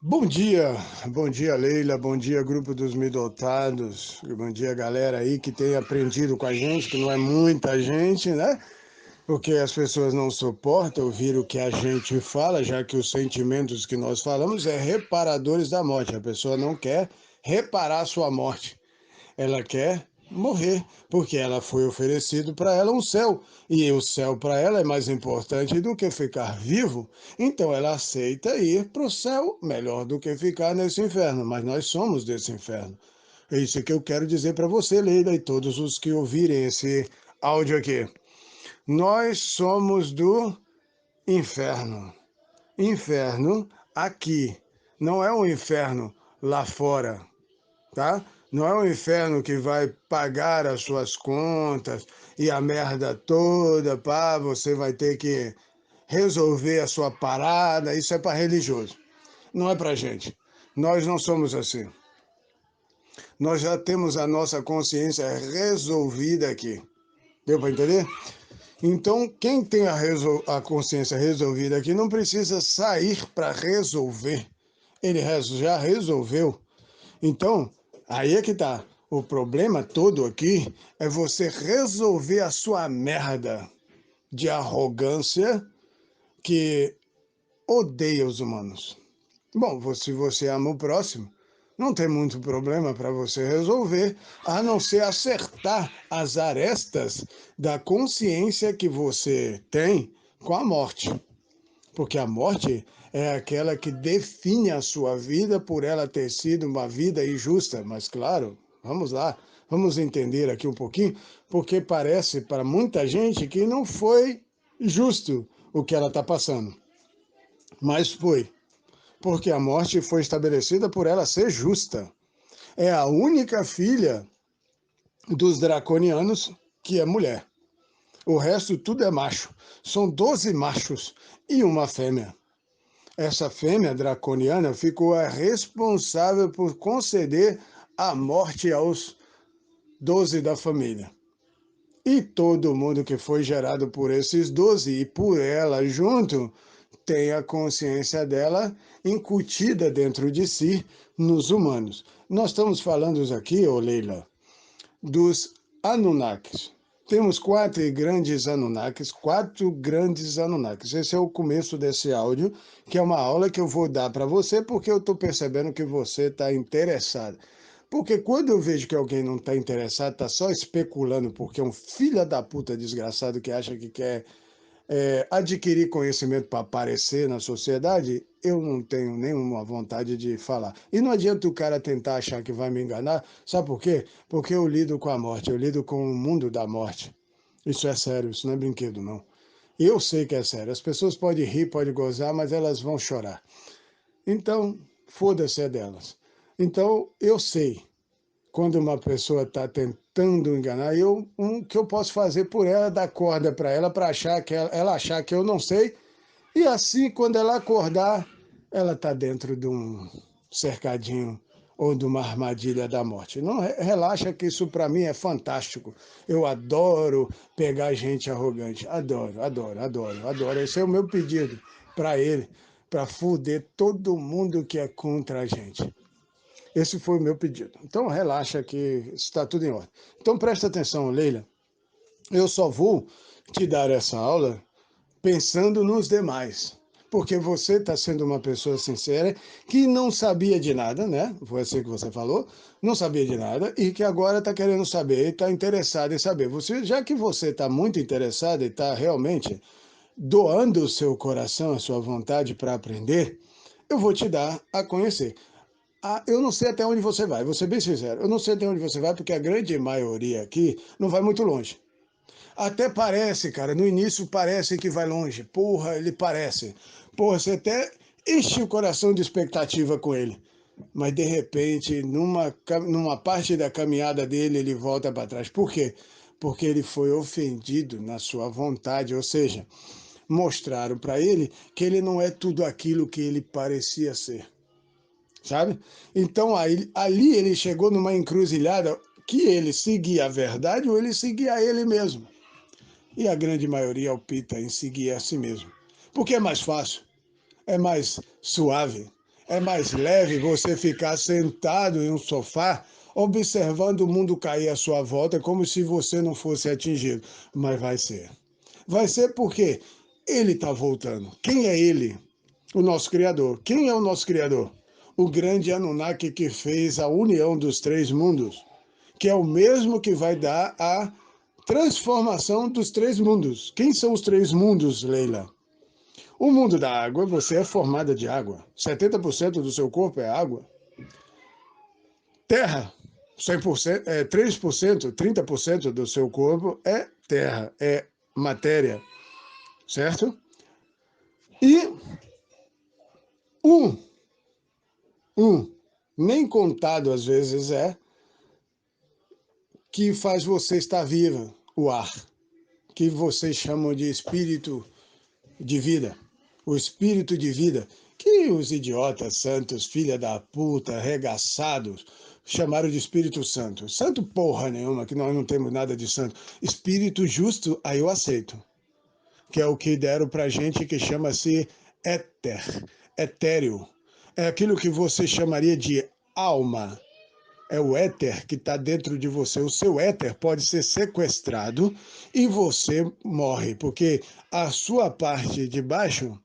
Bom dia Leila, bom dia grupo dos Midotados, bom dia galera aí que tem aprendido com a gente, que não é muita gente, né? Porque as pessoas não suportam ouvir o que a gente fala, já que os sentimentos que nós falamos é reparadores da morte, a pessoa não quer reparar a sua morte. Ela quer morrer, porque ela foi oferecido para ela um céu, e o céu para ela é mais importante do que ficar vivo, então ela aceita ir para o céu melhor do que ficar nesse inferno, mas nós somos desse inferno. É isso que eu quero dizer para você, Leila, e todos os que ouvirem esse áudio aqui. Nós somos do inferno. Inferno aqui, não é um inferno lá fora, tá? Não é o inferno que vai pagar as suas contas e a merda toda, pá, você vai ter que resolver a sua parada, isso é para religioso, não é para gente. Nós não somos assim. Nós já temos a nossa consciência resolvida aqui. Deu para entender? Então, quem tem a consciência resolvida aqui não precisa sair para resolver. Ele já resolveu. Então, aí é que tá. O problema todo aqui é você resolver a sua merda de arrogância que odeia os humanos. Bom, se você ama o próximo, não tem muito problema para você resolver, a não ser acertar as arestas da consciência que você tem com a morte. Porque a morte é aquela que define a sua vida por ela ter sido uma vida injusta. Mas, claro, vamos lá, vamos entender aqui um pouquinho, porque parece para muita gente que não foi justo o que ela está passando. Mas foi, porque a morte foi estabelecida por ela ser justa. É a única filha dos draconianos que é mulher. O resto tudo é macho. São 12 machos e uma fêmea. Essa fêmea draconiana ficou a responsável por conceder a morte aos 12 da família. E todo mundo que foi gerado por esses 12 e por ela junto tem a consciência dela incutida dentro de si nos humanos. Nós estamos falando aqui, ô Leila, dos Anunnakis. Temos quatro grandes Anunnakis. Esse é o começo desse áudio, que é uma aula que eu vou dar para você, porque eu estou percebendo que você está interessado. Porque quando eu vejo que alguém não está interessado, está só especulando, porque é um filho da puta desgraçado que acha que quer adquirir conhecimento para aparecer na sociedade, eu não tenho nenhuma vontade de falar. E não adianta o cara tentar achar que vai me enganar, sabe por quê? Porque eu lido com a morte, eu lido com o mundo da morte. Isso é sério, isso não é brinquedo, não. Eu sei que é sério. As pessoas podem rir, podem gozar, mas elas vão chorar. Então, foda-se é delas. Então, eu sei quando uma pessoa está tentando enganar, o que eu posso fazer por ela é dar corda para ela, para achar que ela achar que eu não sei, e assim, quando ela acordar, ela está dentro de um cercadinho ou de uma armadilha da morte. Não, relaxa que isso para mim é fantástico. Eu adoro pegar gente arrogante. Adoro, adoro, adoro, adoro. Esse é o meu pedido para ele, para foder todo mundo que é contra a gente. Esse foi o meu pedido. Então relaxa que está tudo em ordem. Então presta atenção, Leila. Eu só vou te dar essa aula pensando nos demais. Porque você está sendo uma pessoa sincera que não sabia de nada, né? Foi assim que você falou, não sabia de nada e que agora está querendo saber, está interessado em saber. Já que você está muito interessado e está realmente doando o seu coração, a sua vontade para aprender, eu vou te dar a conhecer. Eu não sei até onde você vai, vou ser bem sincero. Eu não sei até onde você vai, porque a grande maioria aqui não vai muito longe. Até parece, cara, no início parece que vai longe. Porra, ele parece. Porra, você até enche o coração de expectativa com ele. Mas de repente, numa parte da caminhada dele, ele volta para trás. Por quê? Porque ele foi ofendido na sua vontade, ou seja, mostraram para ele que ele não é tudo aquilo que ele parecia ser, sabe? Então ali ele chegou numa encruzilhada que ele seguia a verdade ou ele seguia ele mesmo. E a grande maioria opta em seguir a si mesmo. Porque é mais fácil, é mais suave, É mais leve você ficar sentado em um sofá, observando o mundo cair à sua volta, como se você não fosse atingido. Mas vai ser. Vai ser porque ele está voltando. Quem é ele? O nosso Criador. Quem é o nosso Criador? O grande Anunnaki que fez a união dos três mundos, que é o mesmo que vai dar a transformação dos três mundos. Quem são os três mundos, Leila? O mundo da água, você é formada de água. 70% do seu corpo é água. Terra, 100%, 3%, 30% do seu corpo é terra, é matéria, certo? E um, nem contado às vezes que faz você estar viva, o ar, que vocês chamam de espírito de vida. O espírito de vida, que os idiotas santos, filha da puta, arregaçados, chamaram de Espírito Santo. Santo porra nenhuma, que nós não temos nada de santo. Espírito justo, aí eu aceito. Que é o que deram pra gente, que chama-se éter, etéreo. É aquilo que você chamaria de alma. É o éter que está dentro de você. O seu éter pode ser sequestrado e você morre, porque a sua parte de baixo,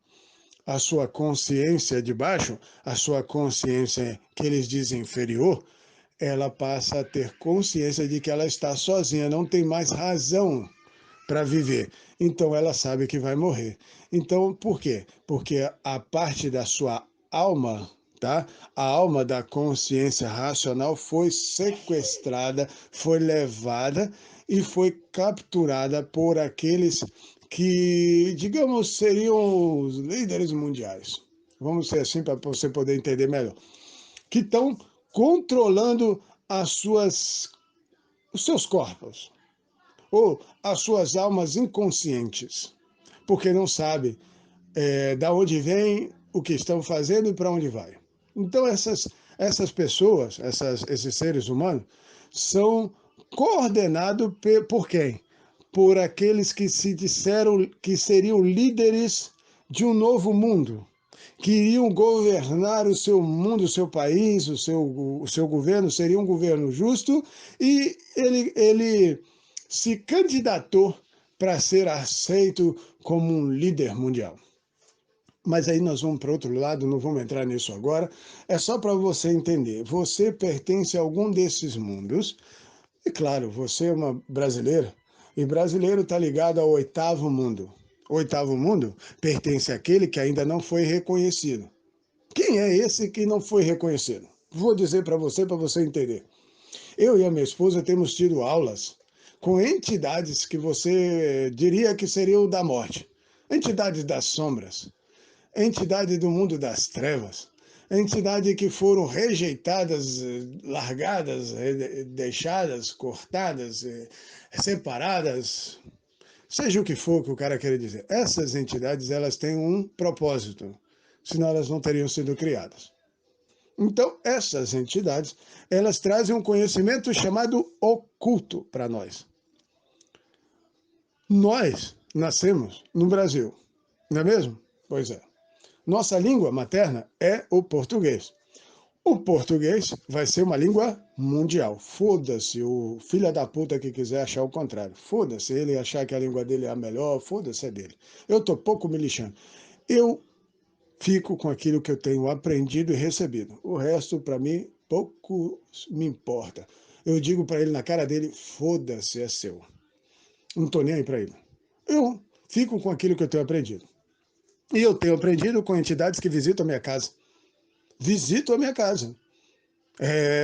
a sua consciência de baixo, a sua consciência que eles dizem inferior, ela passa a ter consciência de que ela está sozinha, não tem mais razão para viver. Então ela sabe que vai morrer. Então, por quê? Porque a parte da sua alma, tá? A alma da consciência racional foi sequestrada, foi levada e foi capturada por aqueles que, digamos, seriam os líderes mundiais. Vamos ser assim para você poder entender melhor. Que estão controlando os seus corpos ou as suas almas inconscientes, porque não sabe da onde vem, o que estão fazendo e para onde vai. Então essas pessoas, esses seres humanos, são coordenados por quem? Por aqueles que se disseram que seriam líderes de um novo mundo, que iriam governar o seu mundo, o seu país, o seu governo, seria um governo justo, e ele se candidatou para ser aceito como um líder mundial. Mas aí nós vamos para outro lado, não vamos entrar nisso agora. É só para você entender. Você pertence a algum desses mundos. E claro, você é uma brasileira. E brasileiro está ligado ao oitavo mundo. O oitavo mundo pertence àquele que ainda não foi reconhecido. Quem é esse que não foi reconhecido? Vou dizer para você entender. Eu e a minha esposa temos tido aulas com entidades que você diria que seriam da morte. Entidades das sombras, entidade do mundo das trevas, entidade que foram rejeitadas, largadas, deixadas, cortadas, separadas, seja o que for que o cara quer dizer. Essas entidades, elas têm um propósito, senão elas não teriam sido criadas. Então, essas entidades, elas trazem um conhecimento chamado oculto para nós. Nós nascemos no Brasil, não é mesmo? Pois é. Nossa língua materna é o português. O português vai ser uma língua mundial. Foda-se o filho da puta que quiser achar o contrário. Foda-se ele achar que a língua dele é a melhor, foda-se é dele. Eu tô pouco me lixando. Eu fico com aquilo que eu tenho aprendido e recebido. O resto, para mim, pouco me importa. Eu digo para ele na cara dele, foda-se, é seu. Não tô nem aí para ele. Eu fico com aquilo que eu tenho aprendido. E eu tenho aprendido com entidades que visitam a minha casa. Visitam a minha casa.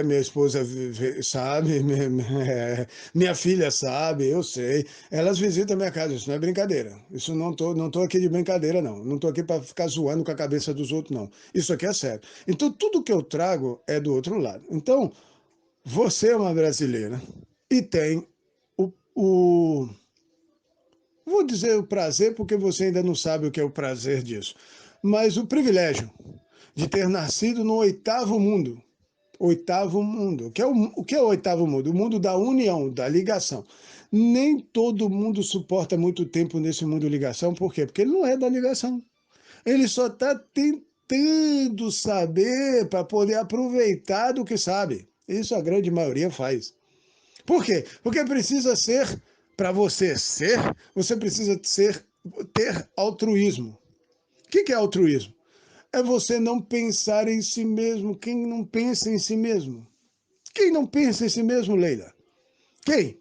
Minha esposa sabe, minha filha sabe, eu sei. Elas visitam a minha casa, isso não é brincadeira. Isso não tô aqui de brincadeira, não. Não tô aqui para ficar zoando com a cabeça dos outros, não. Isso aqui é sério. Então, tudo que eu trago é do outro lado. Então, você é uma brasileira e tem o vou dizer o prazer, porque você ainda não sabe o que é o prazer disso, mas o privilégio de ter nascido no oitavo mundo. Oitavo mundo. O que é o oitavo mundo? O mundo da união, da ligação. Nem todo mundo suporta muito tempo nesse mundo de ligação. Por quê? Porque ele não é da ligação. Ele só está tentando saber para poder aproveitar do que sabe. Isso a grande maioria faz. Por quê? Porque precisa ser, para você ser, você precisa ter altruísmo. O que é altruísmo? É você não pensar em si mesmo. Quem não pensa em si mesmo? Quem não pensa em si mesmo, Leila? Quem?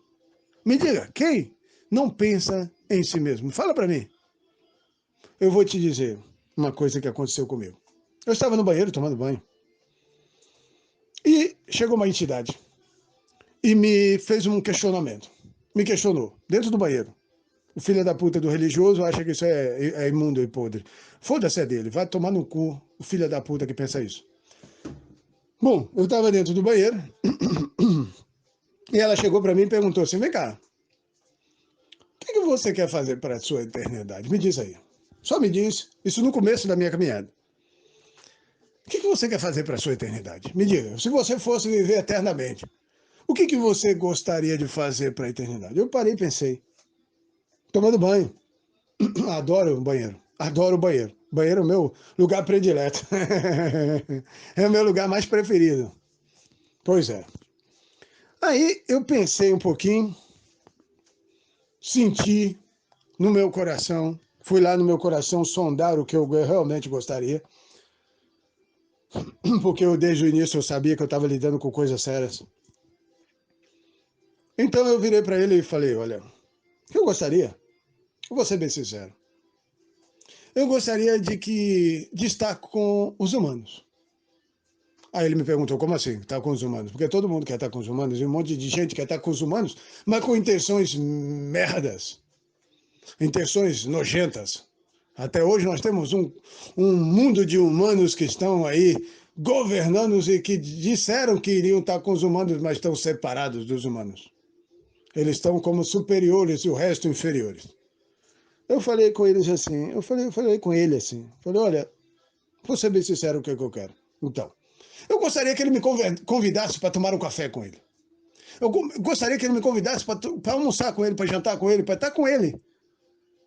Me diga, quem não pensa em si mesmo? Fala para mim. Eu vou te dizer uma coisa que aconteceu comigo. Eu estava no banheiro tomando banho e chegou uma entidade e me fez um questionamento. Me questionou, dentro do banheiro. O filho da puta do religioso acha que isso é imundo e podre. Foda-se é dele, vai tomar no cu o filho da puta que pensa isso. Bom, eu estava dentro do banheiro e ela chegou para mim e perguntou assim, vem cá, o que você quer fazer para a sua eternidade? Me diz aí. Só me diz, isso no começo da minha caminhada. O que você quer fazer para a sua eternidade? Me diga, se você fosse viver eternamente, o que você gostaria de fazer para a eternidade? Eu parei e pensei, tomando banho. Adoro o banheiro. Adoro o banheiro. Banheiro é o meu lugar predileto. É o meu lugar mais preferido. Pois é. Aí eu pensei um pouquinho, senti no meu coração, fui lá no meu coração sondar o que eu realmente gostaria, porque eu desde o início eu sabia que eu estava lidando com coisas sérias. Então eu virei para ele e falei, olha, o que eu gostaria? Eu vou ser bem sincero. Eu gostaria de estar com os humanos. Aí ele me perguntou, como assim, estar com os humanos? Porque todo mundo quer estar com os humanos, e um monte de gente quer estar com os humanos, mas com intenções merdas, intenções nojentas. Até hoje nós temos um mundo de humanos que estão aí governando e que disseram que iriam estar com os humanos, mas estão separados dos humanos. Eles estão como superiores e o resto inferiores. Eu falei com eles assim, eu falei com ele assim, falei, olha, vou ser bem sincero o que eu quero. Então, eu gostaria que ele me convidasse para tomar um café com ele. Eu gostaria que ele me convidasse para almoçar com ele, para jantar com ele, para estar com ele.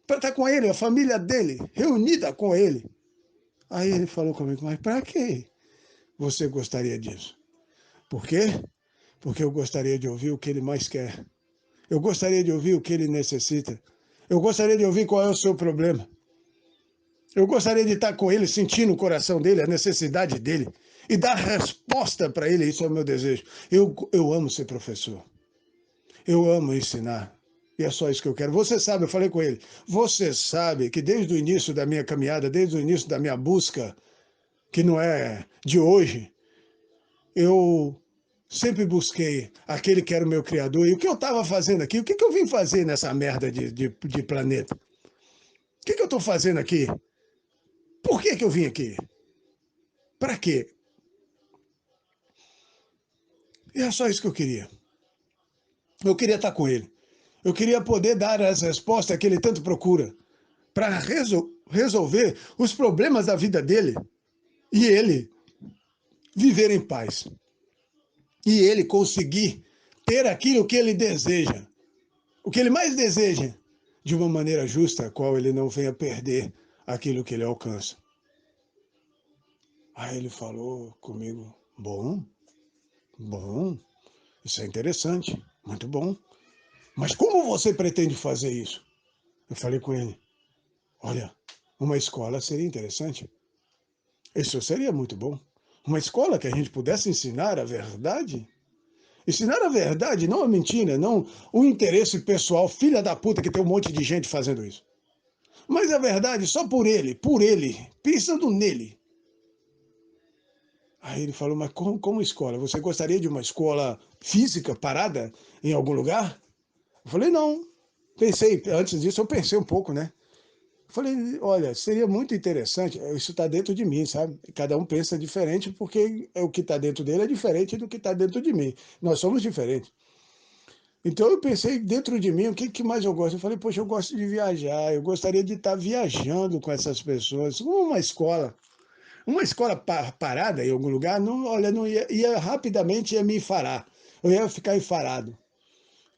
Para estar com ele, a família dele, reunida com ele. Aí ele falou comigo, mas para que você gostaria disso? Por quê? Porque eu gostaria de ouvir o que ele mais quer. Eu gostaria de ouvir o que ele necessita. Eu gostaria de ouvir qual é o seu problema. Eu gostaria de estar com ele, sentindo o coração dele, a necessidade dele, e dar resposta para ele. Isso é o meu desejo. Eu amo ser professor. Eu amo ensinar. E é só isso que eu quero. Você sabe, eu falei com ele, você sabe que desde o início da minha caminhada, desde o início da minha busca, que não é de hoje, eu sempre busquei aquele que era o meu criador. E o que eu estava fazendo aqui? O que eu vim fazer nessa merda de planeta? O que eu estou fazendo aqui? Por que eu vim aqui? Para quê? E é só isso que eu queria. Eu queria estar com ele. Eu queria poder dar as respostas que ele tanto procura para resolver os problemas da vida dele e ele viver em paz. E ele conseguir ter aquilo que ele deseja, o que ele mais deseja, de uma maneira justa, a qual ele não venha perder aquilo que ele alcança. Aí ele falou comigo, bom, isso é interessante, muito bom. Mas como você pretende fazer isso? Eu falei com ele, olha, uma escola seria interessante. Isso seria muito bom. Uma escola que a gente pudesse ensinar a verdade. Ensinar a verdade, não a mentira, não o interesse pessoal, filha da puta que tem um monte de gente fazendo isso. Mas a verdade só por ele, pensando nele. Aí ele falou, mas como escola? Você gostaria de uma escola física parada em algum lugar? Eu falei, não. Pensei, antes disso eu pensei um pouco, né? Eu falei, olha, seria muito interessante, isso está dentro de mim, sabe? Cada um pensa diferente porque o que está dentro dele é diferente do que está dentro de mim. Nós somos diferentes. Então eu pensei dentro de mim, o que mais eu gosto? Eu falei, poxa, eu gosto de viajar, eu gostaria de estar viajando com essas pessoas, uma escola parada em algum lugar, não, olha, não ia rapidamente ia me enfarar, eu ia ficar enfarado,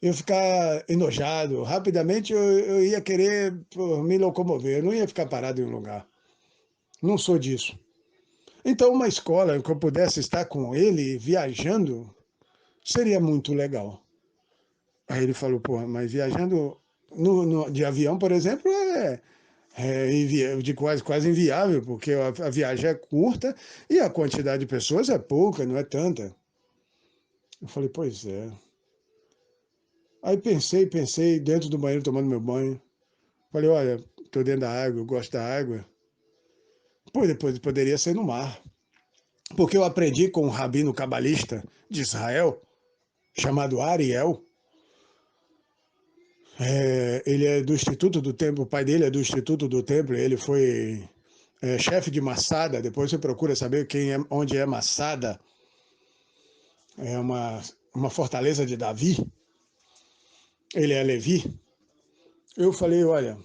eu ia ficar enojado, rapidamente eu ia querer pô, me locomover, eu não ia ficar parado em um lugar, não sou disso. Então, uma escola que eu pudesse estar com ele viajando seria muito legal. Aí ele falou, pô, mas viajando de avião, por exemplo, de quase inviável, porque a viagem é curta e a quantidade de pessoas é pouca, não é tanta. Eu falei, pois é. Aí pensei, dentro do banheiro, tomando meu banho. Falei, olha, estou dentro da água, eu gosto da água. Pô, depois poderia ser no mar. Porque eu aprendi com um rabino cabalista de Israel, chamado Ariel. Ele é do Instituto do Templo, o pai dele é do Instituto do Templo, ele foi chefe de Massada. Depois você procura saber onde é Massada. É uma fortaleza de Davi. Ele é Levi. Eu falei, olha,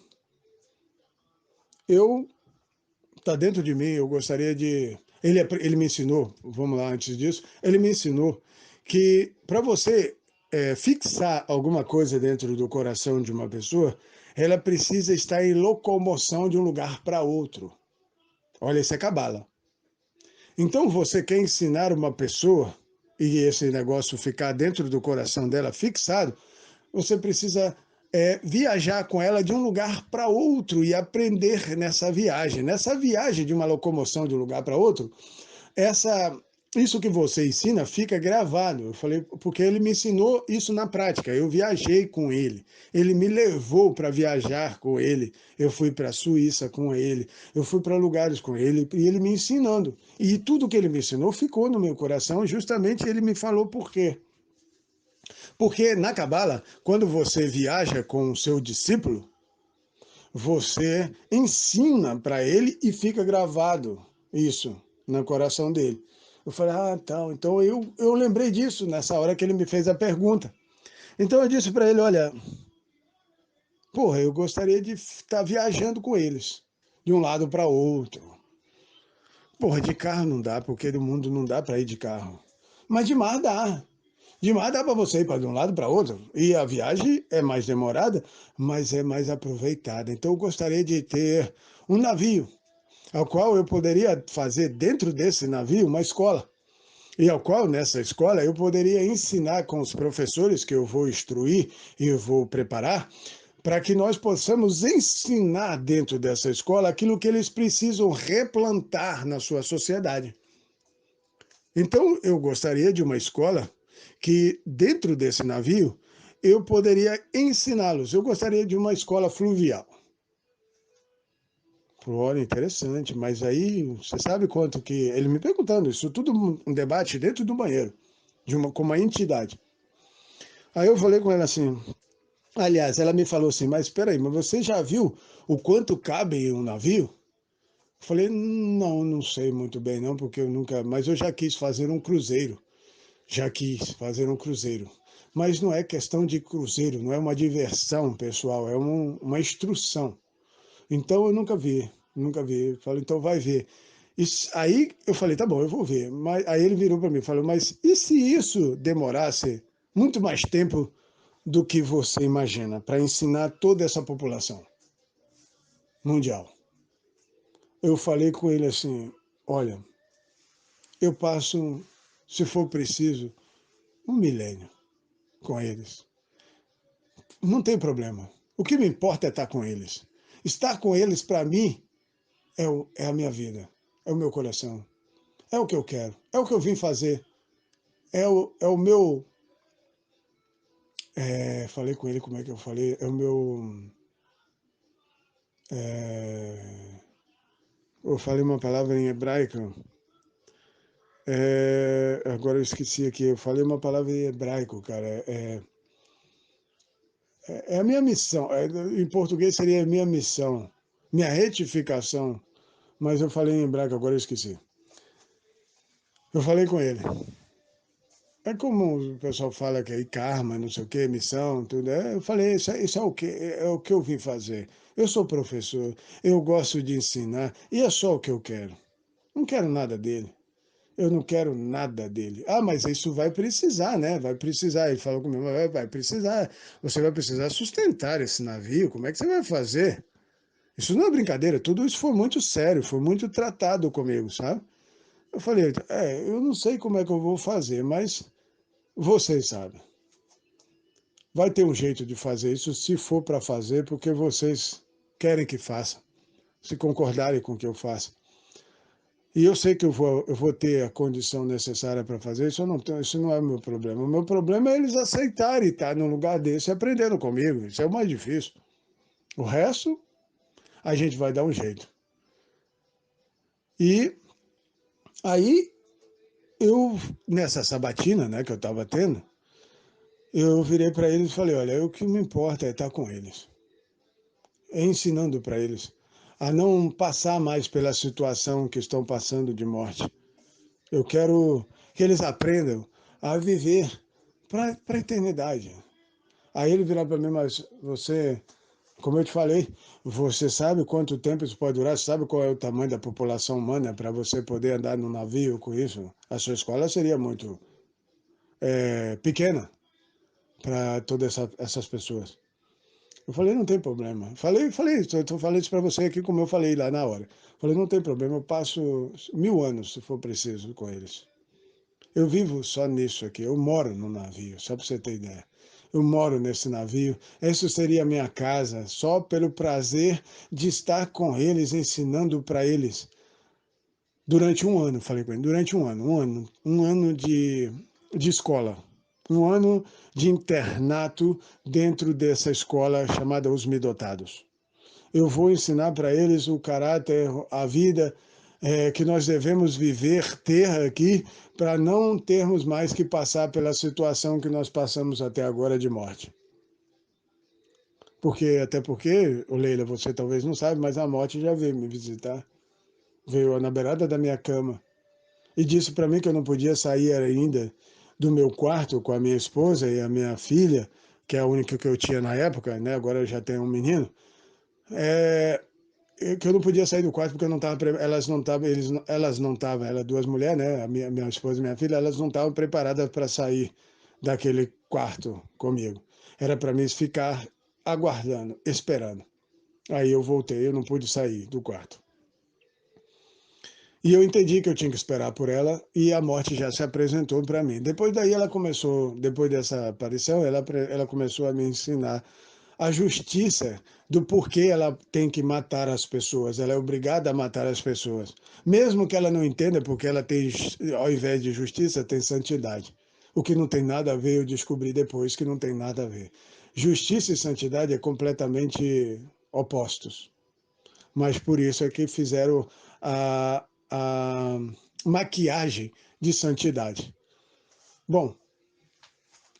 tá dentro de mim, eu gostaria de... Ele me ensinou, vamos lá antes disso, ele me ensinou que para você fixar alguma coisa dentro do coração de uma pessoa, ela precisa estar em locomoção de um lugar para outro. Olha, isso é cabala. Então você quer ensinar uma pessoa e esse negócio ficar dentro do coração dela fixado, você precisa viajar com ela de um lugar para outro e aprender nessa viagem. Nessa viagem de uma locomoção de um lugar para outro, isso que você ensina fica gravado. Eu falei, porque ele me ensinou isso na prática. Eu viajei com ele. Ele me levou para viajar com ele. Eu fui para a Suíça com ele. Eu fui para lugares com ele e ele me ensinando. E tudo que ele me ensinou ficou no meu coração. Justamente ele me falou por quê. Porque na Cabala, quando você viaja com o seu discípulo, você ensina para ele e fica gravado isso no coração dele. Eu falei, então eu lembrei disso nessa hora que ele me fez a pergunta. Então eu disse para ele, olha, porra, eu gostaria de estar viajando com eles, de um lado para outro. Porra, de carro não dá, porque do mundo não dá para ir de carro. Mas de mar dá. De mar dá para você ir para de um lado para outro. E a viagem é mais demorada, mas é mais aproveitada. Então eu gostaria de ter um navio, ao qual eu poderia fazer dentro desse navio uma escola. E ao qual, nessa escola, eu poderia ensinar com os professores que eu vou instruir e eu vou preparar, para que nós possamos ensinar dentro dessa escola aquilo que eles precisam replantar na sua sociedade. Então, eu gostaria de uma escola que, dentro desse navio, eu poderia ensiná-los. Eu gostaria de uma escola fluvial. Olha, interessante, mas aí você sabe quanto que... Ele me perguntando, isso tudo um debate dentro do banheiro, com uma entidade. Aí eu falei com ela assim, aliás, ela me falou assim, mas espera aí, mas você já viu o quanto cabe em um navio? Eu falei, não sei muito bem não, porque eu nunca... Mas eu já quis fazer um cruzeiro. Já quis fazer um cruzeiro. Mas não é questão de cruzeiro, não é uma diversão, pessoal, é uma instrução. Então eu nunca vi. Eu falei, então vai ver. Aí eu falei, tá bom, eu vou ver. Mas, aí ele virou para mim e falou, mas e se isso demorasse muito mais tempo do que você imagina para ensinar toda essa população mundial? Eu falei com ele assim, olha, eu passo, se for preciso, 1 milênio com eles. Não tem problema. O que me importa é estar com eles. Estar com eles, para mim, é a minha vida, é o meu coração, é o que eu quero, é o que eu vim fazer, é o meu... falei com ele, como é que eu falei? É o meu... eu falei uma palavra em hebraico, agora eu esqueci aqui, eu falei uma palavra em hebraico, cara, é a minha missão, em português seria a minha missão, minha retificação, mas eu falei em hebraico, agora eu esqueci. Eu falei com ele. É como o pessoal fala que é karma, não sei o que, missão, tudo. Eu falei, isso é o que eu vim fazer. Eu sou professor, eu gosto de ensinar, e é só o que eu quero. Não quero nada dele. Eu não quero nada dele. Ah, mas isso vai precisar, né? Vai precisar. Ele falou comigo, vai precisar. Você vai precisar sustentar esse navio. Como é que você vai fazer? Isso não é brincadeira. Tudo isso foi muito sério, foi muito tratado comigo, sabe? Eu falei, eu não sei como é que eu vou fazer, mas vocês sabem. Vai ter um jeito de fazer isso, se for para fazer, porque vocês querem que faça, se concordarem com o que eu faça. E eu sei que eu vou ter a condição necessária para fazer isso, isso não é o meu problema. O meu problema é eles aceitarem estar num lugar desse aprendendo comigo. Isso é o mais difícil. O resto, a gente vai dar um jeito. E aí, nessa sabatina, né, que eu estava tendo, eu virei para eles e falei, olha, o que me importa é estar com eles. É ensinando para eles a não passar mais pela situação que estão passando de morte. Eu quero que eles aprendam a viver para a eternidade. Aí ele virou para mim, mas você, como eu te falei, você sabe quanto tempo isso pode durar? Você sabe qual é o tamanho da população humana para você poder andar no navio com isso? A sua escola seria muito pequena para todas essas pessoas. Eu falei, não tem problema. Estou falando isso para você aqui como eu falei lá na hora. Falei, não tem problema, eu passo 1000 anos, se for preciso, com eles. Eu vivo só nisso aqui, eu moro no navio, só para você ter ideia. Eu moro nesse navio, essa seria a minha casa, só pelo prazer de estar com eles, ensinando para eles. Durante um ano, falei com ele, durante um ano de escola, um ano de internato dentro dessa escola chamada Os Midotados. Eu vou ensinar para eles o caráter, a vida que nós devemos viver, ter aqui, para não termos mais que passar pela situação que nós passamos até agora de morte. Até porque, Leila, você talvez não sabe, mas a morte já veio me visitar. Veio na beirada da minha cama e disse para mim que eu não podia sair ainda do meu quarto com a minha esposa e a minha filha, que é a única que eu tinha na época, né? Agora eu já tenho um menino. Que eu não podia sair do quarto porque eu não estava, elas não estavam, elas duas mulheres, né, a minha esposa e minha filha, elas não estavam preparadas para sair daquele quarto comigo. Era para mim ficar aguardando, esperando. Aí eu voltei, eu não pude sair do quarto. E eu entendi que eu tinha que esperar por ela e a morte já se apresentou para mim. Depois daí ela começou, depois dessa aparição, ela começou a me ensinar a justiça do porquê ela tem que matar as pessoas, ela é obrigada a matar as pessoas. Mesmo que ela não entenda porque ela tem, ao invés de justiça, tem santidade. O que não tem nada a ver, eu descobri depois que não tem nada a ver. Justiça e santidade é completamente opostos. Mas por isso é que fizeram a maquiagem de santidade. Bom,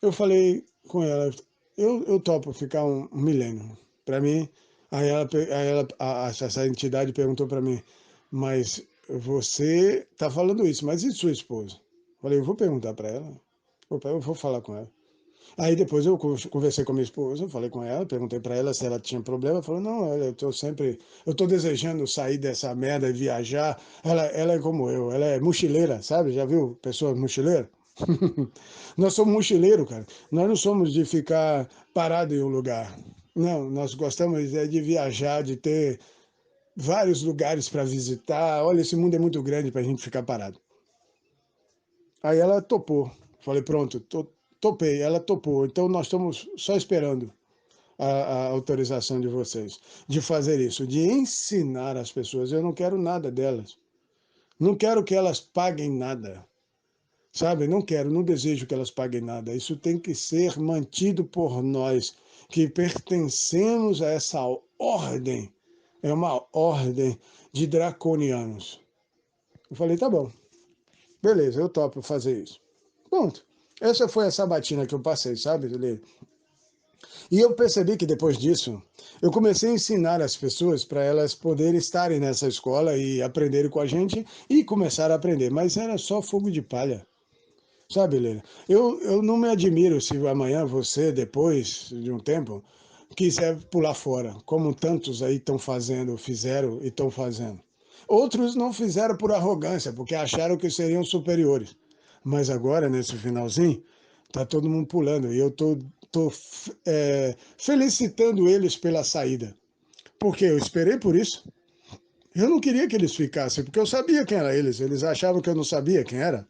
eu falei com ela, eu topo ficar um milênio. Para mim, essa entidade perguntou para mim, mas você está falando isso, mas e sua esposa? Eu falei, eu vou perguntar para ela, eu vou falar com ela. Aí depois eu conversei com a minha esposa, falei com ela, perguntei para ela se ela tinha problema, ela falou, não, eu tô desejando sair dessa merda e viajar. Ela é como eu, ela é mochileira, sabe? Já viu pessoa mochileira? Nós somos mochileiros, cara. Nós não somos de ficar parado em um lugar. Não, nós gostamos de viajar, de ter vários lugares para visitar. Olha, esse mundo é muito grande para a gente ficar parado. Aí ela topou. Falei, pronto, topei. Ela topou. Então nós estamos só esperando a autorização de vocês de fazer isso, de ensinar as pessoas. Eu não quero nada delas. Não quero que elas paguem nada. Sabe, não quero, não desejo que elas paguem nada. Isso tem que ser mantido por nós, que pertencemos a essa ordem. É uma ordem de draconianos. Eu falei, tá bom, beleza, eu topo fazer isso. Ponto. Essa foi a sabatina que eu passei, sabe, Lê? E eu percebi que depois disso, eu comecei a ensinar as pessoas para elas poderem estarem nessa escola e aprenderem com a gente e começar a aprender. Mas era só fogo de palha. Sabe, Helena, eu não me admiro se amanhã você, depois de um tempo, quiser pular fora, como tantos aí estão fazendo, fizeram e estão fazendo. Outros não fizeram por arrogância, porque acharam que seriam superiores. Mas agora, nesse finalzinho, tá todo mundo pulando e eu tô felicitando eles pela saída. Porque eu esperei por isso. Eu não queria que eles ficassem, porque eu sabia quem era eles. Eles achavam que eu não sabia quem era.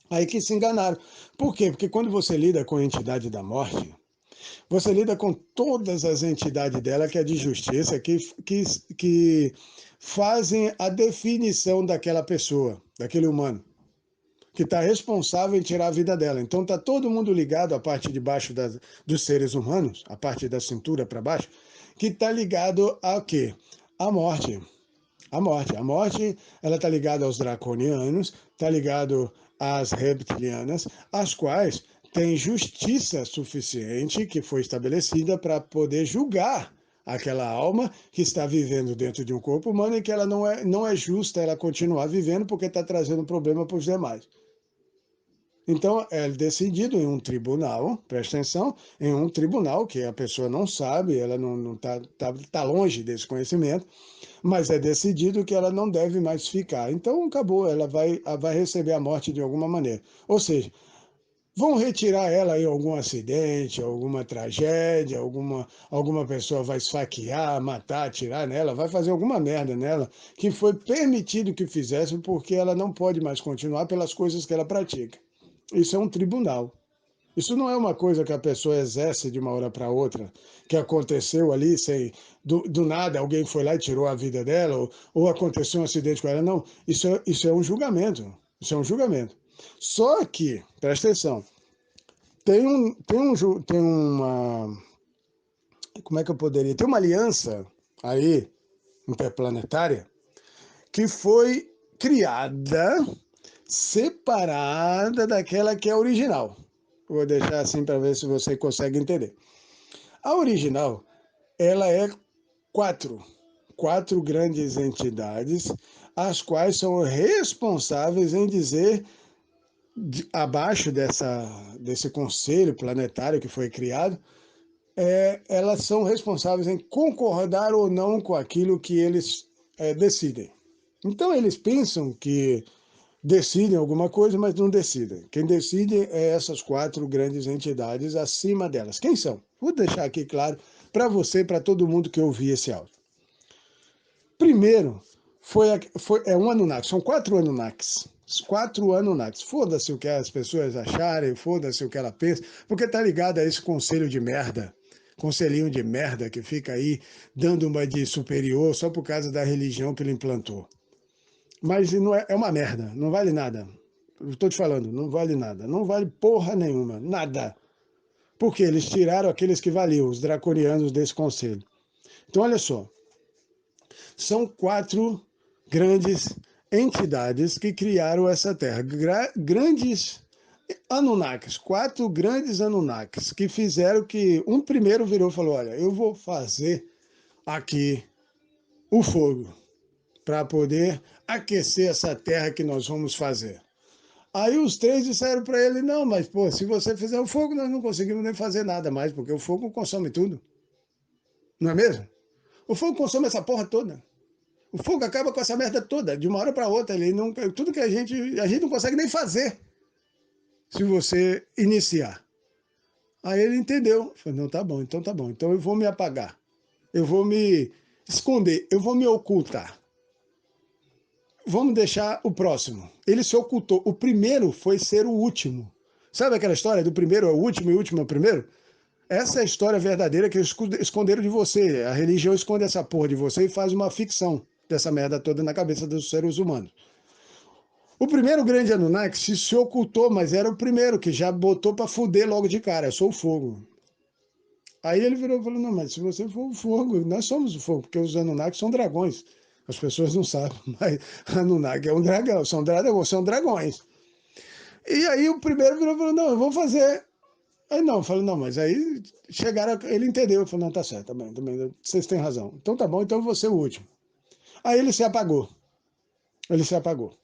Aí que se enganaram. Por quê? Porque quando você lida com a entidade da morte, você lida com todas as entidades dela, que é de justiça, que fazem a definição daquela pessoa, daquele humano, que está responsável em tirar a vida dela. Então está todo mundo ligado à parte de baixo dos seres humanos, a parte da cintura para baixo, que está ligado a quê? A morte. A morte. A morte, ela está ligada aos draconianos, está ligado às reptilianas, as quais têm justiça suficiente que foi estabelecida para poder julgar aquela alma que está vivendo dentro de um corpo humano e que ela não é justa ela continuar vivendo porque está trazendo problema para os demais. Então, é decidido em um tribunal, presta atenção, em um tribunal que a pessoa não sabe, ela não tá longe desse conhecimento, mas é decidido que ela não deve mais ficar. Então, acabou, ela vai receber a morte de alguma maneira. Ou seja, vão retirar ela em algum acidente, alguma tragédia, alguma pessoa vai esfaquear, matar, atirar nela, vai fazer alguma merda nela, que foi permitido que fizesse porque ela não pode mais continuar pelas coisas que ela pratica. Isso é um tribunal. Isso não é uma coisa que a pessoa exerce de uma hora para outra, que aconteceu ali sem do nada alguém foi lá e tirou a vida dela, ou aconteceu um acidente com ela. Não, isso é um julgamento. Isso é um julgamento. Só que, presta atenção, tem uma, como é que eu poderia? Tem uma aliança aí, interplanetária, que foi criada, separada daquela que é original. Vou deixar assim para ver se você consegue entender. A original, ela é quatro grandes entidades, as quais são responsáveis em dizer, abaixo desse conselho planetário que foi criado, elas são responsáveis em concordar ou não com aquilo que eles decidem. Então, eles pensam que decidem alguma coisa, mas não decidem. Quem decide é essas quatro grandes entidades acima delas. Quem são? Vou deixar aqui claro para você e para todo mundo que ouvir esse áudio. Primeiro, é um Anunnaki, são 4 Anunnakis. 4 Anunnakis. Foda-se o que as pessoas acharem, foda-se o que ela pensa, porque tá ligado a esse conselho de merda, conselhinho de merda que fica aí dando uma de superior só por causa da religião que ele implantou. Mas não é uma merda, não vale nada. Estou te falando, não vale nada. Não vale porra nenhuma, nada. Porque eles tiraram aqueles que valiam, os draconianos desse conselho. Então, olha só. São 4 grandes entidades que criaram essa terra. Grandes Anunnakis, 4 grandes Anunnakis, que fizeram que um primeiro virou e falou, olha, eu vou fazer aqui o fogo para poder aquecer essa terra que nós vamos fazer. Aí os 3 disseram para ele, não, mas pô, se você fizer o fogo, nós não conseguimos nem fazer nada mais, porque o fogo consome tudo. Não é mesmo? O fogo consome essa porra toda. O fogo acaba com essa merda toda, de uma hora para outra. Ele não, tudo que a gente não consegue nem fazer se você iniciar. Aí ele entendeu. Falei, não, tá bom, então eu vou me apagar. Eu vou me esconder, eu vou me ocultar. Vamos deixar o próximo. Ele se ocultou. O primeiro foi ser o último. Sabe aquela história do primeiro é o último e o último é o primeiro? Essa é a história verdadeira que eles esconderam de você. A religião esconde essa porra de você e faz uma ficção dessa merda toda na cabeça dos seres humanos. O primeiro grande Anunnaki se ocultou, mas era o primeiro que já botou pra fuder logo de cara. Eu sou o fogo. Aí ele virou e falou, não, mas se você for o fogo, nós somos o fogo, porque os Anunnaki são dragões. As pessoas não sabem, mas Anunnaki é um dragão, são dragões. E aí o primeiro virou e falou, não, eu vou fazer. Aí não, eu falei, não, mas aí chegaram, ele entendeu, falou, não, tá certo, também, vocês têm razão. Então tá bom, então eu vou ser o último. Aí ele se apagou. Ele se apagou.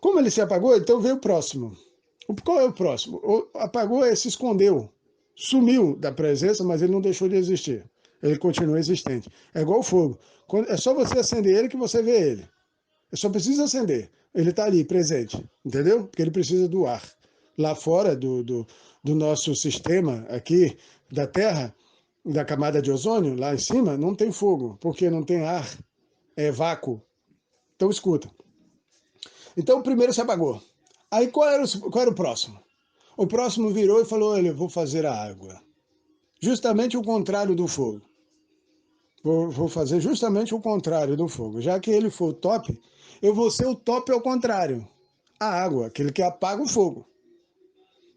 Como ele se apagou, então veio o próximo. Qual é o próximo? Apagou, ele se escondeu. Sumiu da presença, mas ele não deixou de existir. Ele continua existente. É igual o fogo. É só você acender ele que você vê ele. Eu só preciso acender. Ele está ali, presente. Entendeu? Porque ele precisa do ar. Lá fora do nosso sistema aqui, da Terra, da camada de ozônio, lá em cima, não tem fogo, porque não tem ar. é vácuo. Então escuta. Então o primeiro se apagou. Aí qual era o próximo? O próximo virou e falou, olha, eu vou fazer a água. Justamente o contrário do fogo. Vou fazer justamente o contrário do fogo. Já que ele for o top, eu vou ser o top ao contrário. A água, aquele que apaga o fogo.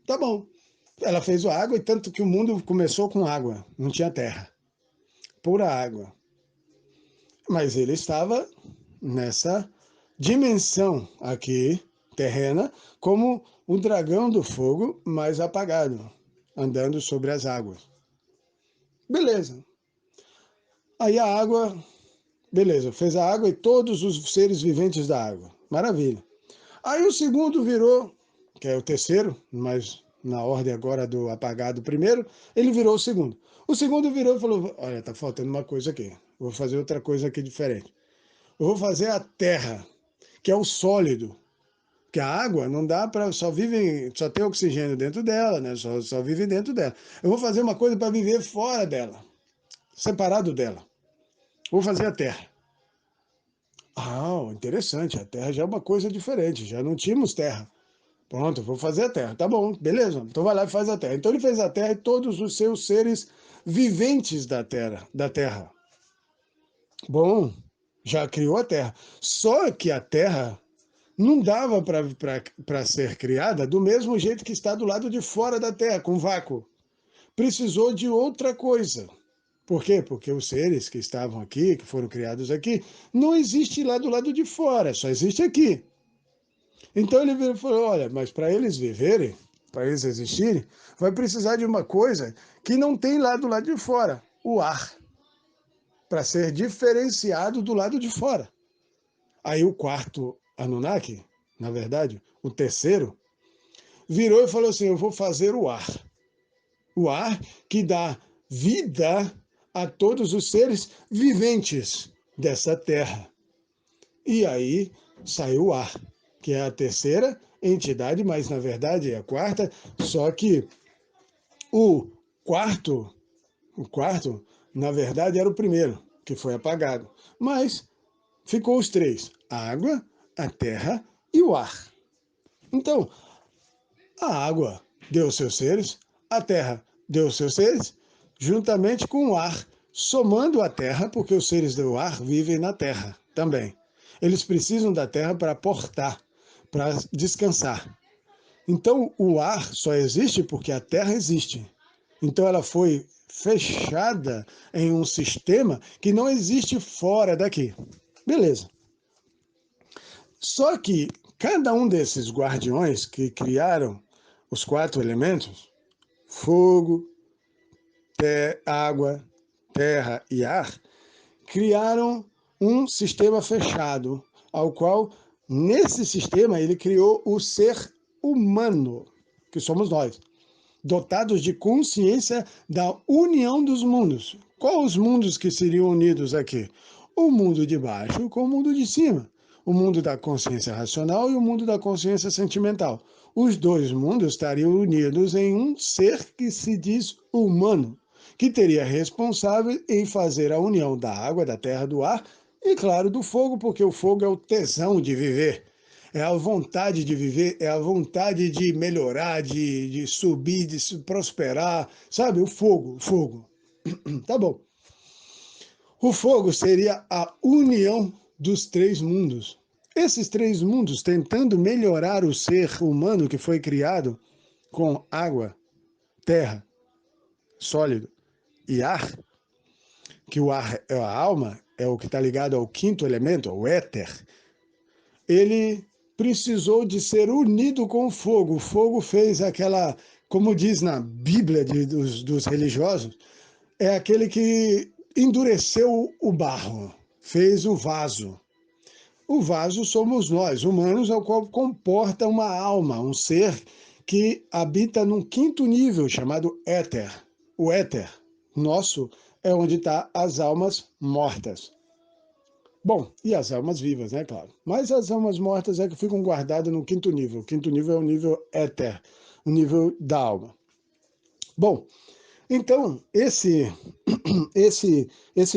Tá bom. Ela fez a água e tanto que o mundo começou com água. Não tinha terra. Pura água. Mas ele estava nessa dimensão aqui, terrena, como o dragão do fogo mais apagado, andando sobre as águas. Beleza. Aí a água, beleza, fez a água e todos os seres viventes da água. Maravilha. Aí o segundo virou, que é o terceiro, mas na ordem agora do apagado primeiro, ele virou o segundo. O segundo virou e falou, olha, tá faltando uma coisa aqui. Vou fazer outra coisa aqui diferente. Eu vou fazer a terra, que é o sólido. Porque a água não dá para, só tem oxigênio dentro dela, né? Só vive dentro dela. Eu vou fazer uma coisa para viver fora dela, separado dela. Vou fazer a terra. Ah, interessante, a terra já é uma coisa diferente, já não tínhamos terra. Pronto, vou fazer a terra. Tá bom, beleza. Então vai lá e faz a terra. Então ele fez a terra e todos os seus seres viventes da terra. Bom, já criou a terra. Só que a terra não dava para ser criada do mesmo jeito que está do lado de fora da terra, com vácuo. Precisou de outra coisa. Por quê? Porque os seres que estavam aqui, que foram criados aqui, não existe lá do lado de fora, só existe aqui. Então ele virou e falou, olha, mas para eles viverem, para eles existirem, vai precisar de uma coisa que não tem lá do lado de fora, o ar, para ser diferenciado do lado de fora. Aí o quarto Anunnaki, na verdade, o terceiro, virou e falou assim, eu vou fazer o ar. O ar que dá vida a todos os seres viventes dessa terra. E aí saiu o ar, que é a terceira entidade, mas na verdade é a quarta, só que o quarto, na verdade era o primeiro, que foi apagado. Mas ficou os três, a água, a terra e o ar. Então, a água deu os seus seres, a terra deu os seus seres, juntamente com o ar, somando a terra, porque os seres do ar vivem na terra também. Eles precisam da terra para portar, para descansar. Então, o ar só existe porque a terra existe. Então, ela foi fechada em um sistema que não existe fora daqui. Beleza. Só que cada um desses guardiões que criaram os 4 elementos, fogo, água, terra e ar, criaram um sistema fechado, ao qual, nesse sistema, ele criou o ser humano, que somos nós, dotados de consciência da união dos mundos. Quais os mundos que seriam unidos aqui? O mundo de baixo com o mundo de cima. O mundo da consciência racional e o mundo da consciência sentimental. Os dois mundos estariam unidos em um ser que se diz humano, que teria responsável em fazer a união da água, da terra, do ar e, claro, do fogo, porque o fogo é o tesão de viver. É a vontade de viver, é a vontade de melhorar, de subir, de prosperar, sabe? O fogo. Tá bom. O fogo seria a união dos 3 mundos. Esses 3 mundos tentando melhorar o ser humano que foi criado com água, terra, sólido e ar, que o ar é a alma, é o que está ligado ao 5º elemento, ao éter, ele precisou de ser unido com o fogo. O fogo fez aquela, como diz na Bíblia dos religiosos, é aquele que endureceu o barro, fez o vaso. O vaso somos nós, humanos, ao qual comporta uma alma, um ser que habita num 5º nível, chamado éter. O éter nosso é onde estão as almas mortas. Bom, e as almas vivas, né, claro. Mas as almas mortas é que ficam guardadas no 5º nível. O 5º nível é o nível éter, o nível da alma. Bom, então, esse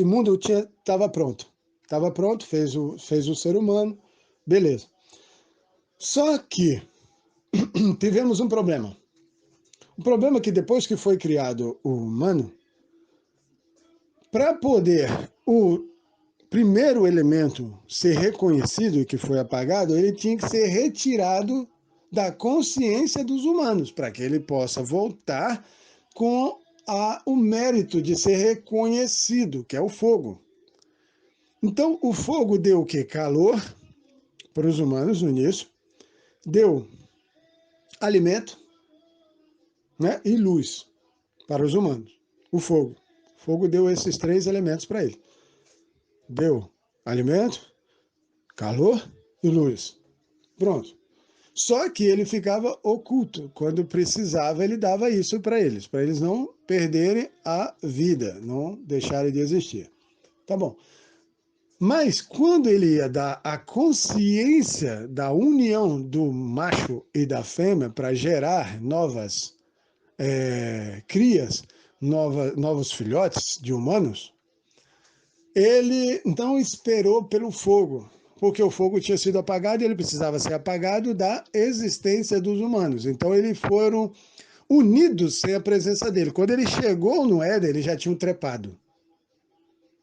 mundo estava pronto. Estava pronto, fez o ser humano, beleza. Só que tivemos um problema. O problema é que depois que foi criado o humano, para poder o primeiro elemento ser reconhecido e que foi apagado, ele tinha que ser retirado da consciência dos humanos, para que ele possa voltar com o mérito de ser reconhecido, que é o fogo. Então, o fogo deu o quê? Calor para os humanos no início, deu alimento, né, e luz para os humanos. O fogo. O fogo deu esses três elementos para ele. Deu alimento, calor e luz. Pronto. Só que ele ficava oculto. Quando precisava, ele dava isso para eles não perderem a vida, não deixarem de existir. Tá bom. Mas quando ele ia dar a consciência da união do macho e da fêmea para gerar novas crias, novos filhotes de humanos, ele então esperou pelo fogo, porque o fogo tinha sido apagado e ele precisava ser apagado da existência dos humanos. Então eles foram unidos sem a presença dele. Quando ele chegou no Éden, eles já tinham trepado.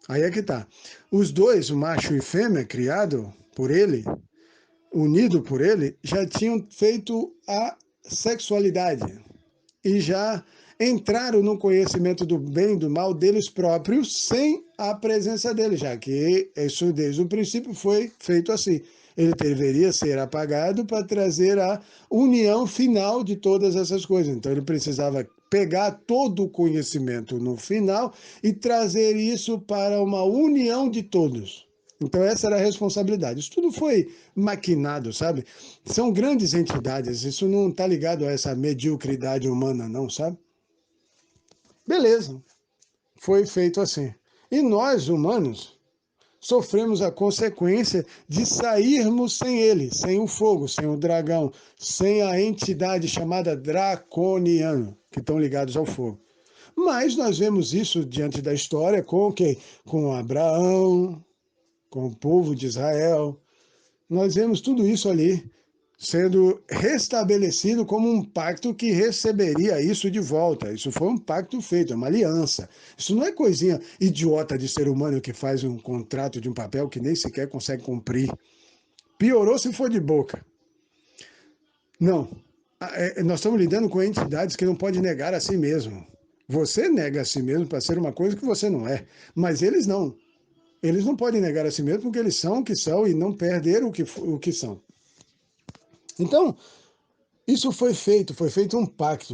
Aí é que tá. Os dois, o macho e fêmea, criado por ele, unido por ele, já tinham feito a sexualidade e já entraram no conhecimento do bem e do mal deles próprios sem a presença dele, já que isso desde o princípio foi feito assim. Ele deveria ser apagado para trazer a união final de todas essas coisas. Então ele precisava pegar todo o conhecimento no final e trazer isso para uma união de todos. Então essa era a responsabilidade. Isso tudo foi maquinado, sabe? São grandes entidades, isso não está ligado a essa mediocridade humana não, sabe? Beleza, foi feito assim. E nós, humanos, sofremos a consequência de sairmos sem ele, sem o fogo, sem o dragão, sem a entidade chamada draconiano, que estão ligados ao fogo. Mas nós vemos isso diante da história com quem? Com Abraão, com o povo de Israel. Nós vemos tudo isso ali sendo restabelecido como um pacto que receberia isso de volta. Isso foi um pacto feito, é uma aliança. Isso não é coisinha idiota de ser humano que faz um contrato de um papel que nem sequer consegue cumprir. Piorou se for de boca. Não. Nós estamos lidando com entidades que não podem negar a si mesmo. Você nega a si mesmo para ser uma coisa que você não é, mas eles não. Eles não podem negar a si mesmo porque eles são o que são e não perderam o que são. Então, isso foi feito um pacto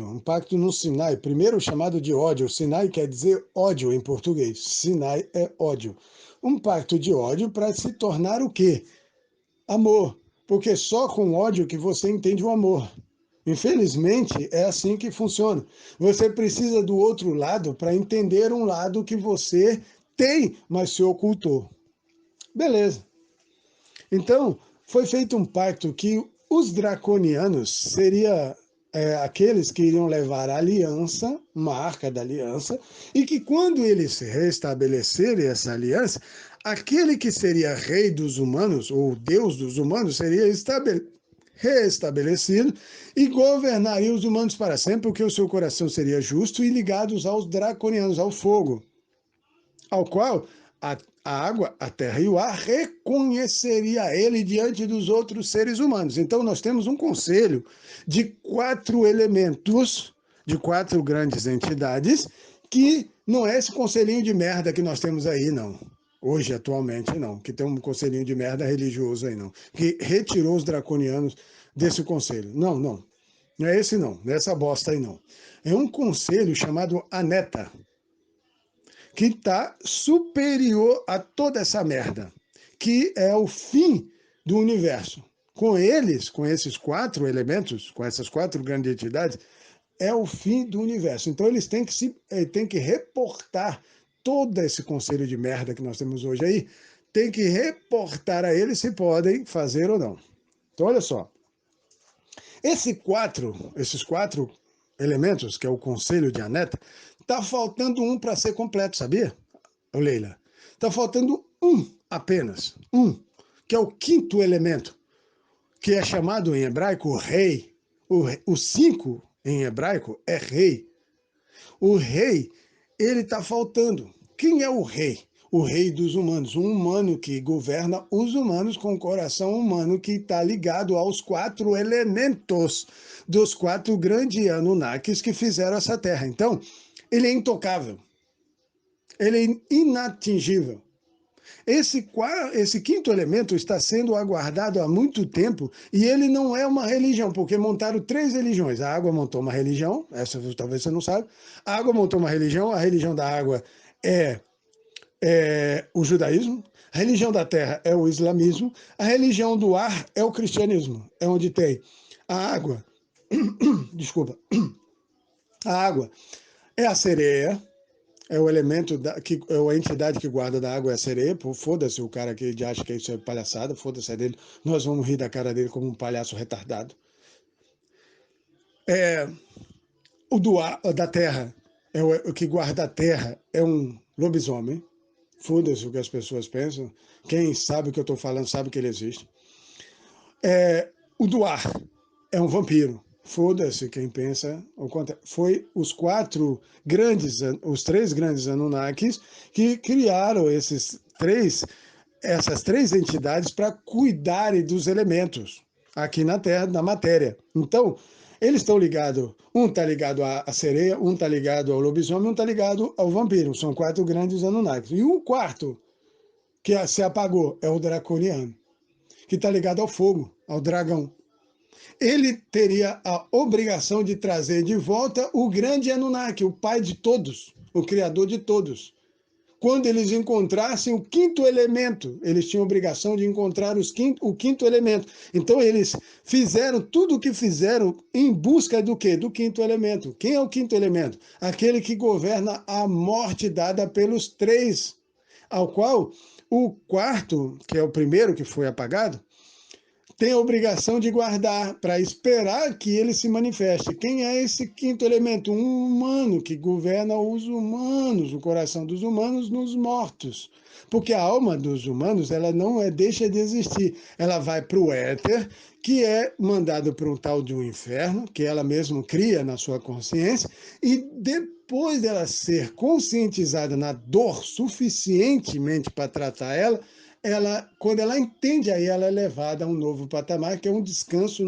no Sinai, primeiro chamado de ódio. Sinai quer dizer ódio em português. Sinai é ódio. Um pacto de ódio para se tornar o quê? Amor. Porque só com ódio que você entende o amor. Infelizmente, é assim que funciona. Você precisa do outro lado para entender um lado que você tem, mas se ocultou. Beleza. Então, foi feito um pacto que os draconianos seriam aqueles que iriam levar a aliança, marca da aliança, e que quando eles restabelecerem essa aliança, aquele que seria rei dos humanos, ou Deus dos humanos, seria reestabelecido e governaria os humanos para sempre, porque o seu coração seria justo e ligados aos draconianos, ao fogo, ao qual a água, a terra e o ar reconheceria ele diante dos outros seres humanos. Então nós temos um conselho de 4 elementos, de 4 grandes entidades, que não é esse conselhinho de merda que nós temos aí, não. Hoje, atualmente, não. Que tem um conselhinho de merda religioso aí, não. Que retirou os draconianos desse conselho. Não, não. Não é esse, não. Não é essa bosta aí, não. É um conselho chamado Aneta, que está superior a toda essa merda, que é o fim do universo. Com eles, com esses 4 elementos, com essas 4 grandes entidades, é o fim do universo. Então eles têm que reportar todo esse conselho de merda que nós temos hoje aí, tem que reportar a eles se podem fazer ou não. Então olha só, esses 4 elementos, que é o conselho de Aneta, tá faltando um para ser completo, sabia, Leila? Tá faltando apenas, que é o quinto elemento, que é chamado em hebraico rei. O 5 em hebraico é rei. O rei, ele está faltando. Quem é o rei? O rei dos humanos, um humano que governa os humanos com o coração humano, que está ligado aos 4 elementos dos 4 grandes Anunnakis que fizeram essa terra. Então, ele é intocável, ele é inatingível. Esse quinto elemento está sendo aguardado há muito tempo e ele não é uma religião, porque montaram 3 religiões. A água montou uma religião, essa talvez você não saiba. A água montou uma religião, a religião da água é o judaísmo, a religião da terra é o islamismo, a religião do ar é o cristianismo, é onde tem a água, desculpa, a água é a sereia, é o elemento, que é a entidade que guarda da água, é a sereia. Pô, foda-se o cara que acha que isso é palhaçada, foda-se é dele, nós vamos rir da cara dele como um palhaço retardado. Da terra, o que guarda a terra é um lobisomem, foda-se o que as pessoas pensam, quem sabe o que eu estou falando sabe que ele existe. O do ar é um vampiro, foda-se quem pensa ao contrário. Foi os 3 grandes Anunnakis que criaram essas 3 entidades para cuidarem dos elementos aqui na Terra, na matéria. Então, eles estão ligados, um está ligado à sereia, um está ligado ao lobisomem, um está ligado ao vampiro. São 4 grandes Anunnakis. E o quarto, que se apagou, é o draconiano, que está ligado ao fogo, ao dragão. Ele teria a obrigação de trazer de volta o grande Anunnaki, o pai de todos, o criador de todos. Quando eles encontrassem o quinto elemento, eles tinham a obrigação de encontrar o quinto elemento. Então eles fizeram tudo o que fizeram em busca do quê? Do quinto elemento. Quem é o quinto elemento? Aquele que governa a morte dada pelos 3, ao qual o quarto, que é o primeiro que foi apagado, tem a obrigação de guardar para esperar que ele se manifeste. Quem é esse quinto elemento? Um humano que governa os humanos, o coração dos humanos nos mortos. Porque a alma dos humanos, ela não deixa de existir. Ela vai para o éter, que é mandado para um tal de um inferno, que ela mesma cria na sua consciência, e depois dela ser conscientizada na dor suficientemente para tratar ela, quando ela entende, aí ela é levada a um novo patamar, que é um descanso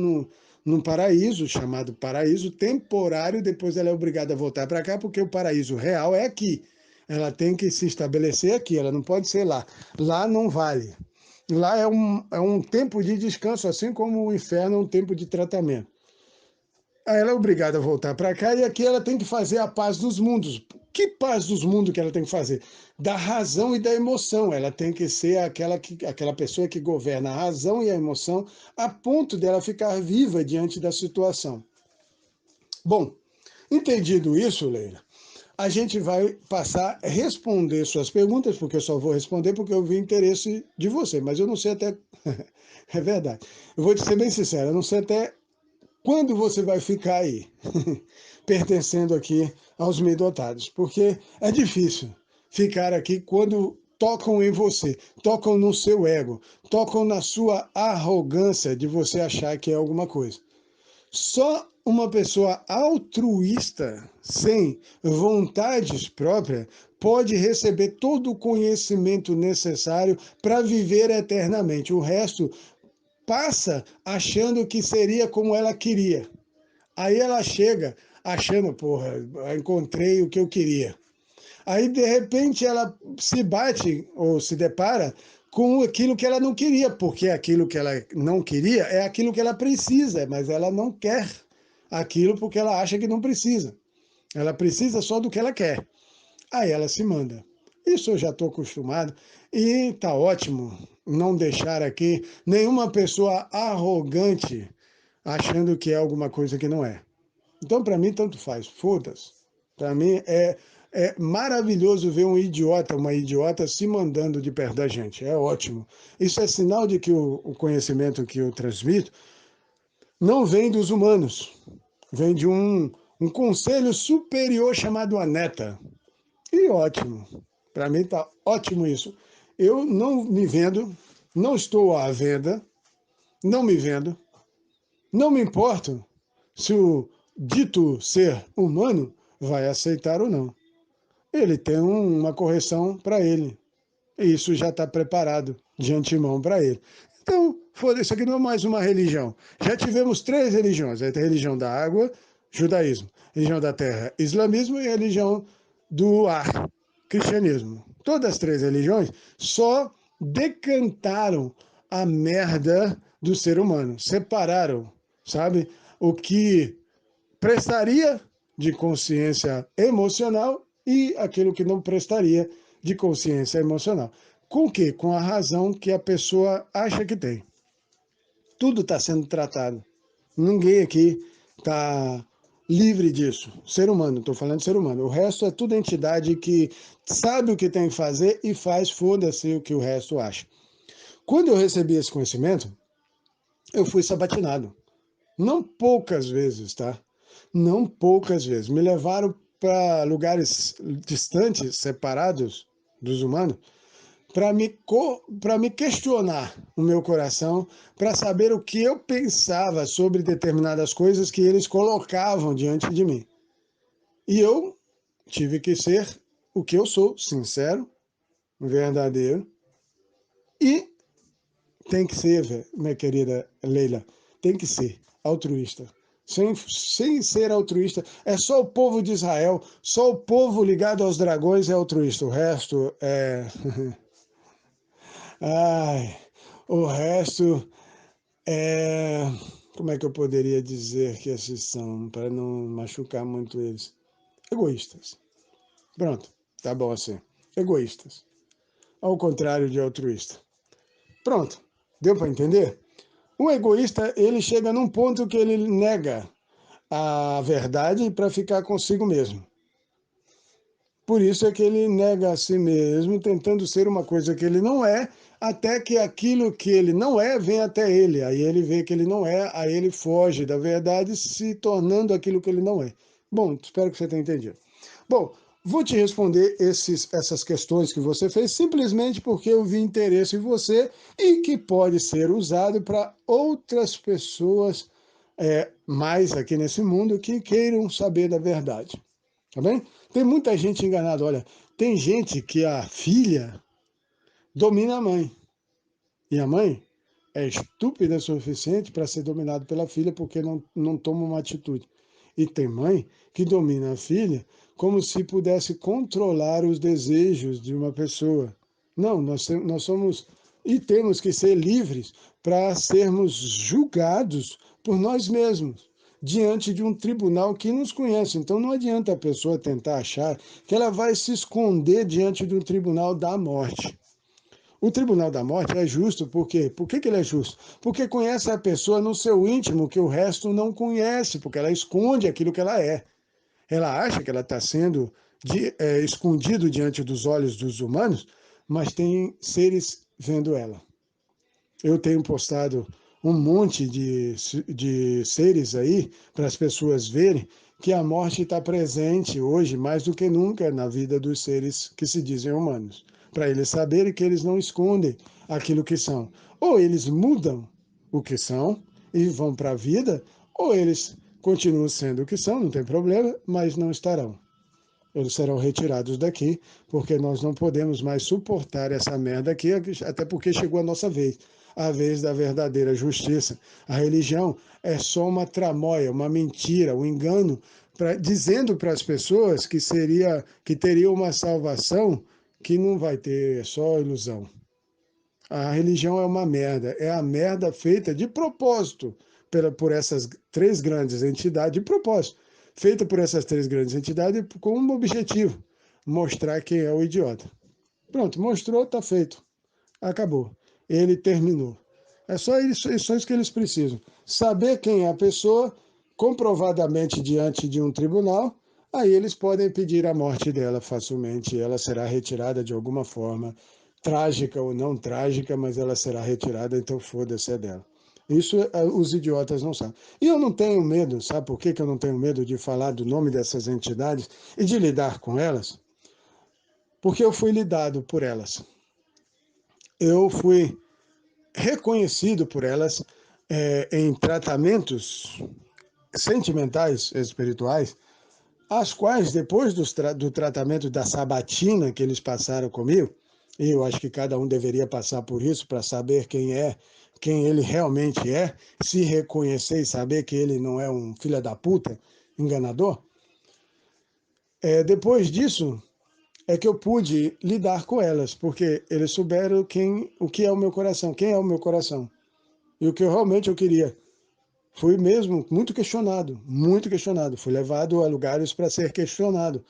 num paraíso, chamado paraíso temporário. Depois ela é obrigada a voltar para cá, porque o paraíso real é aqui. Ela tem que se estabelecer aqui, ela não pode ser lá. Lá não vale. Lá é um tempo de descanso, assim como o inferno é um tempo de tratamento. Aí ela é obrigada a voltar para cá e aqui ela tem que fazer a paz dos mundos. Que paz dos mundos que ela tem que fazer? Da razão e da emoção. Ela tem que ser aquela pessoa que governa a razão e a emoção a ponto dela ficar viva diante da situação. Bom, entendido isso, Leila, a gente vai passar a responder suas perguntas, porque eu só vou responder porque eu vi interesse de você, mas eu não sei até... É verdade. Eu vou te ser bem sincero, eu não sei até quando você vai ficar aí, pertencendo aqui aos meio-dotados, porque é difícil ficar aqui quando tocam em você, tocam no seu ego, tocam na sua arrogância de você achar que é alguma coisa. Só uma pessoa altruísta, sem vontades próprias, pode receber todo o conhecimento necessário para viver eternamente. O resto passa achando que seria como ela queria. Aí ela chega achando, porra, encontrei o que eu queria. Aí, de repente, ela se bate ou se depara com aquilo que ela não queria, porque aquilo que ela não queria é aquilo que ela precisa, mas ela não quer aquilo porque ela acha que não precisa. Ela precisa só do que ela quer. Aí ela se manda. Isso eu já estou acostumado e tá ótimo não deixar aqui nenhuma pessoa arrogante achando que é alguma coisa que não é. Então, para mim, tanto faz, foda-se. Para mim, é maravilhoso ver um idiota, uma idiota se mandando de perto da gente. É ótimo. Isso é sinal de que o conhecimento que eu transmito não vem dos humanos. Vem de um conselho superior chamado Aneta. E ótimo. Para mim tá ótimo isso. Eu não me vendo, não estou à venda, não me vendo, não me importo se o dito ser humano vai aceitar ou não. Ele tem uma correção para ele. E isso já está preparado de antemão para ele. Então, foda-se, isso aqui não é mais uma religião. Já tivemos 3 religiões. A religião da água, judaísmo. Religião da terra, islamismo. E a religião do ar, cristianismo. Todas as 3 religiões só decantaram a merda do ser humano. Separaram, sabe? O que prestaria de consciência emocional e aquilo que não prestaria de consciência emocional. Com o quê? Com a razão que a pessoa acha que tem. Tudo está sendo tratado. Ninguém aqui está livre disso. Ser humano, estou falando de ser humano. O resto é tudo entidade que sabe o que tem que fazer e faz, foda-se o que o resto acha. Quando eu recebi esse conhecimento, eu fui sabatinado. Não poucas vezes, tá? Não poucas vezes. Me levaram para lugares distantes, separados dos humanos, para me questionar o meu coração, para saber o que eu pensava sobre determinadas coisas que eles colocavam diante de mim. E eu tive que ser o que eu sou, sincero, verdadeiro, e tem que ser, minha querida Leila, tem que ser altruísta. Sem ser altruísta, é só o povo de Israel, só o povo ligado aos dragões é altruísta. O resto é. Ai, o resto é. Como é que eu poderia dizer que esses são, para não machucar muito eles? Egoístas. Pronto, tá bom assim. Egoístas. Ao contrário de altruísta. Pronto, deu para entender? O egoísta, ele chega num ponto que ele nega a verdade para ficar consigo mesmo. Por isso é que ele nega a si mesmo, tentando ser uma coisa que ele não é, até que aquilo que ele não é vem até ele. Aí ele vê que ele não é, aí ele foge da verdade, se tornando aquilo que ele não é. Bom, espero que você tenha entendido. Bom, vou te responder essas questões que você fez simplesmente porque eu vi interesse em você e que pode ser usado para outras pessoas mais aqui nesse mundo que queiram saber da verdade. Tá bem? Tem muita gente enganada. Olha, tem gente que a filha domina a mãe. E a mãe é estúpida o suficiente para ser dominada pela filha porque não toma uma atitude. E tem mãe que domina a filha como se pudesse controlar os desejos de uma pessoa. Não, nós somos e temos que ser livres para sermos julgados por nós mesmos, diante de um tribunal que nos conhece. Então não adianta a pessoa tentar achar que ela vai se esconder diante de um tribunal da morte. O tribunal da morte é justo, por quê? Por que ele é justo? Porque conhece a pessoa no seu íntimo que o resto não conhece, porque ela esconde aquilo que ela é. Ela acha que ela está sendo escondido diante dos olhos dos humanos, mas tem seres vendo ela. Eu tenho postado um monte de seres aí para as pessoas verem que a morte está presente hoje mais do que nunca na vida dos seres que se dizem humanos, para eles saberem que eles não escondem aquilo que são. Ou eles mudam o que são e vão para a vida, ou eles continuam sendo o que são, não tem problema, mas não estarão. Eles serão retirados daqui, porque nós não podemos mais suportar essa merda aqui, até porque chegou a nossa vez, a vez da verdadeira justiça. A religião é só uma tramóia, uma mentira, um engano, dizendo para as pessoas que teria uma salvação que não vai ter, é só ilusão. A religião é uma merda, é a merda feita de propósito por essas 3 grandes entidades, de propósito, feita por essas 3 grandes entidades com um objetivo, mostrar quem é o idiota. Pronto, mostrou, está feito. Acabou. Ele terminou. É só isso que eles precisam. Saber quem é a pessoa, comprovadamente diante de um tribunal, aí eles podem pedir a morte dela facilmente. Ela será retirada de alguma forma, trágica ou não trágica, mas ela será retirada, então foda-se, é dela. Isso os idiotas não sabem. E eu não tenho medo, sabe por que eu não tenho medo de falar do nome dessas entidades e de lidar com elas? Porque eu fui lidado por elas. eu fui reconhecido por elas em tratamentos sentimentais, espirituais, as quais, depois do tratamento da sabatina que eles passaram comigo, e eu acho que cada um deveria passar por isso para saber quem ele realmente é, se reconhecer e saber que ele não é um filho da puta, enganador. Depois disso, é que eu pude lidar com elas, porque eles souberam o que é o meu coração, quem é o meu coração, e o que eu queria. Fui mesmo muito questionado, muito questionado. Fui levado a lugares para ser questionado.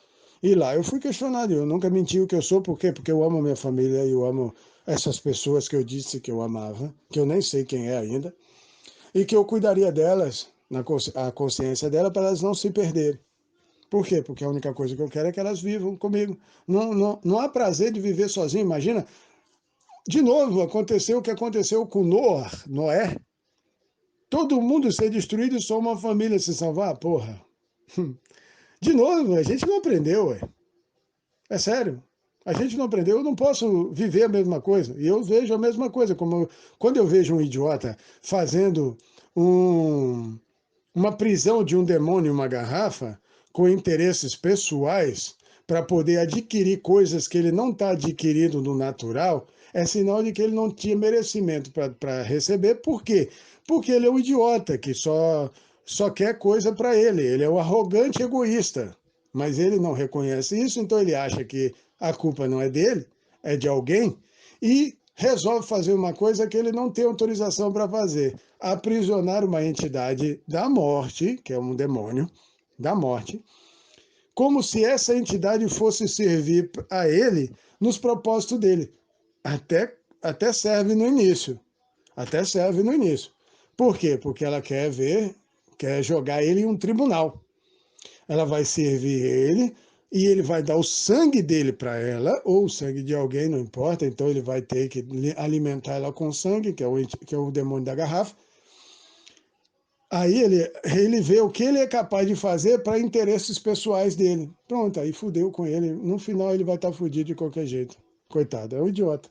E lá eu fui questionado. Eu nunca menti o que eu sou. Por quê? Porque eu amo minha família, eu amo essas pessoas que eu disse que eu amava, que eu nem sei quem é ainda, e que eu cuidaria delas, a consciência dela, para elas não se perderem. Por quê? Porque a única coisa que eu quero é que elas vivam comigo. Não há prazer de viver sozinho. Imagina, de novo, aconteceu o que aconteceu com Noé. Todo mundo ser destruído e só uma família se salvar? Porra. De novo, a gente não aprendeu, ué. É sério. A gente não aprendeu. Eu não posso viver a mesma coisa. E eu vejo a mesma coisa. Quando eu vejo um idiota fazendo uma prisão de um demônio em uma garrafa com interesses pessoais para poder adquirir coisas que ele não está adquirindo no natural, é sinal de que ele não tinha merecimento para receber. Por quê? Porque ele é um idiota que só quer coisa para ele. Ele é um arrogante egoísta. Mas ele não reconhece isso, então ele acha que a culpa não é dele, é de alguém, e resolve fazer uma coisa que ele não tem autorização para fazer: aprisionar uma entidade da morte, que é um demônio da morte, como se essa entidade fosse servir a ele nos propósitos dele. Até serve no início. Até serve no início. Por quê? Porque ela quer jogar ele em um tribunal. Ela vai servir ele e ele vai dar o sangue dele para ela, ou o sangue de alguém, não importa. Então ele vai ter que alimentar ela com sangue, que é o demônio da garrafa. Aí ele vê o que ele é capaz de fazer para interesses pessoais dele. Pronto, aí fudeu com ele. No final ele vai estar fudido de qualquer jeito. Coitado, é um idiota.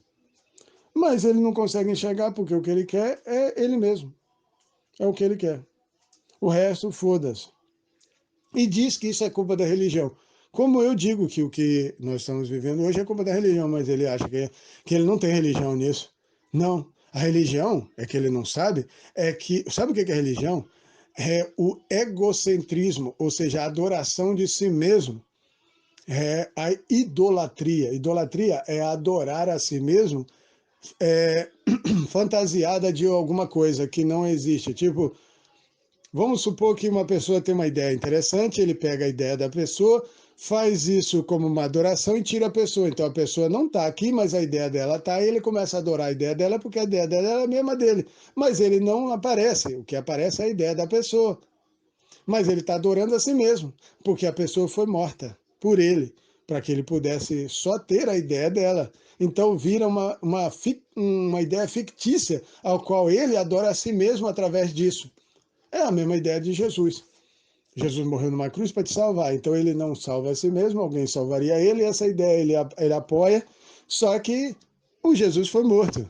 Mas ele não consegue enxergar porque o que ele quer é ele mesmo. É o que ele quer. O resto, foda-se. E diz que isso é culpa da religião. Como eu digo que o que nós estamos vivendo hoje é culpa da religião, mas ele acha que ele não tem religião nisso. Não. A religião, é que ele não sabe, é que. Sabe o que é religião? É o egocentrismo, ou seja, a adoração de si mesmo. É a idolatria. Idolatria é adorar a si mesmo fantasiada de alguma coisa que não existe. Tipo, vamos supor que uma pessoa tem uma ideia interessante, ele pega a ideia da pessoa, faz isso como uma adoração e tira a pessoa. Então a pessoa não está aqui, mas a ideia dela está, e ele começa a adorar a ideia dela porque a ideia dela é a mesma dele. Mas ele não aparece, o que aparece é a ideia da pessoa. Mas ele está adorando a si mesmo, porque a pessoa foi morta por ele, para que ele pudesse só ter a ideia dela. Então vira uma ideia fictícia, ao qual ele adora a si mesmo através disso. É a mesma ideia de Jesus. Jesus morreu numa cruz para te salvar, então ele não salva a si mesmo, alguém salvaria ele, e essa ideia ele apoia, só que o Jesus foi morto.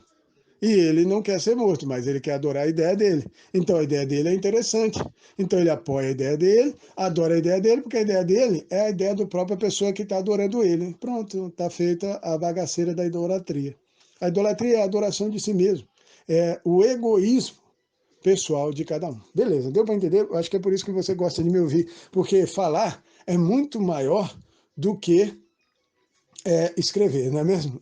E ele não quer ser morto, mas ele quer adorar a ideia dele. Então a ideia dele é interessante. Então ele apoia a ideia dele, adora a ideia dele, porque a ideia dele é a ideia da própria pessoa que está adorando ele. Pronto, está feita a bagaceira da idolatria. A idolatria é a adoração de si mesmo. É o egoísmo pessoal de cada um. Beleza, deu para entender? Eu acho que é por isso que você gosta de me ouvir, porque falar é muito maior do que escrever, não é mesmo?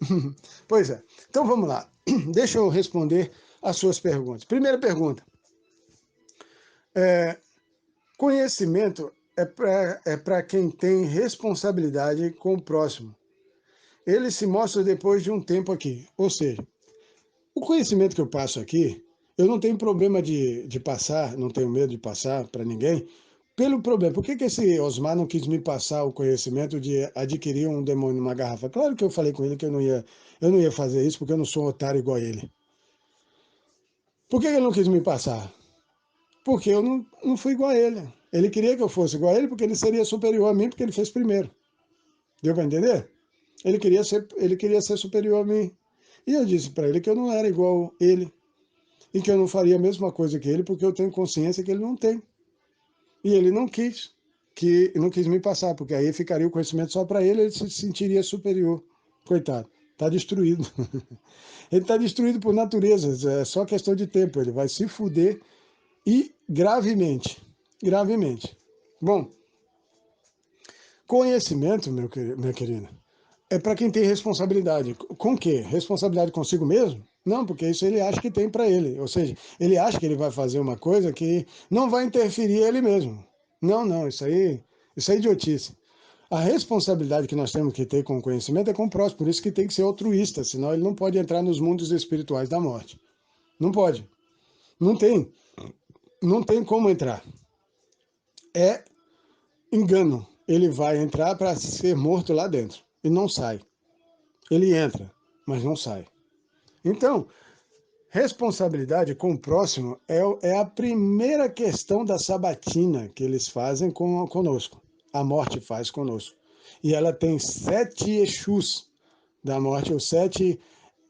Pois é. Então vamos lá. Deixa eu responder as suas perguntas. Primeira pergunta. Conhecimento é para quem tem responsabilidade com o próximo. Ele se mostra depois de um tempo aqui. Ou seja, o conhecimento que eu passo aqui, eu não tenho problema de passar, não tenho medo de passar para ninguém, pelo problema. Por que esse Osmar não quis me passar o conhecimento de adquirir um demônio numa garrafa? Claro que eu falei com ele que eu não ia fazer isso, porque eu não sou um otário igual a ele. Por que ele não quis me passar? Porque eu não fui igual a ele. Ele queria que eu fosse igual a ele, porque ele seria superior a mim, porque ele fez primeiro. Deu para entender? Ele queria ser superior a mim. E eu disse para ele que eu não era igual ele e que eu não faria a mesma coisa que ele porque eu tenho consciência que ele não tem. E ele não quis, me passar, porque aí ficaria o conhecimento só para ele se sentiria superior. Coitado, está destruído. Ele está destruído por natureza, é só questão de tempo, ele vai se fuder e gravemente, gravemente. Bom, conhecimento, minha querida, é para quem tem responsabilidade. Com o quê? Responsabilidade consigo mesmo? Não, porque isso ele acha que tem para ele. Ou seja, ele acha que ele vai fazer uma coisa que não vai interferir ele mesmo. Não, não, isso é idiotice. A responsabilidade que nós temos que ter com o conhecimento é com o próximo, por isso que tem que ser altruísta, senão ele não pode entrar nos mundos espirituais da morte. Não pode. Não tem. Não tem como entrar. É engano. Ele vai entrar para ser morto lá dentro e não sai. Ele entra, mas não sai. Então, responsabilidade com o próximo é a primeira questão da sabatina que eles fazem conosco. A morte faz conosco. E ela tem 7 Exus da morte, ou 7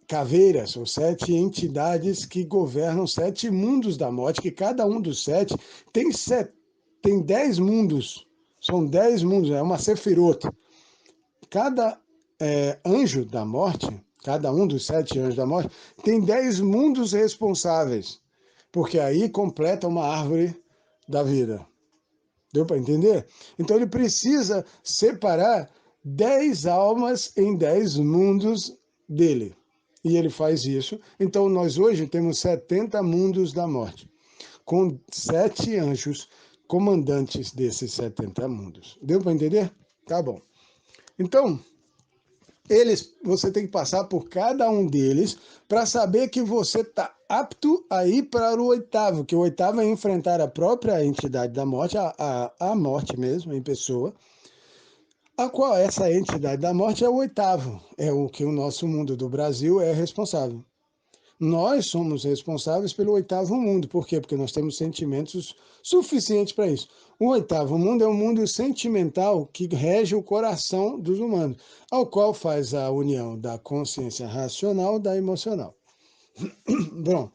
caveiras, ou 7 entidades que governam 7 mundos da morte, que cada um dos 7 tem 10 mundos. São 10 mundos, é uma sefirot. Cada anjo da morte, cada um dos 7 anjos da morte, tem 10 mundos responsáveis, porque aí completa uma árvore da vida. Deu para entender? Então ele precisa separar 10 almas em 10 mundos dele. E ele faz isso. Então nós hoje temos 70 mundos da morte, com 7 anjos comandantes desses 70 mundos. Deu para entender? Tá bom. Então, você tem que passar por cada um deles para saber que você está apto a ir para o 8º, que o 8º é enfrentar a própria entidade da morte, a morte mesmo, em pessoa, a qual essa entidade da morte é o 8º, é o que o nosso mundo do Brasil é responsável. Nós somos responsáveis pelo 8º mundo. Por quê? Porque nós temos sentimentos suficientes para isso. O 8º mundo é um mundo sentimental que rege o coração dos humanos, ao qual faz a união da consciência racional da emocional. Bom,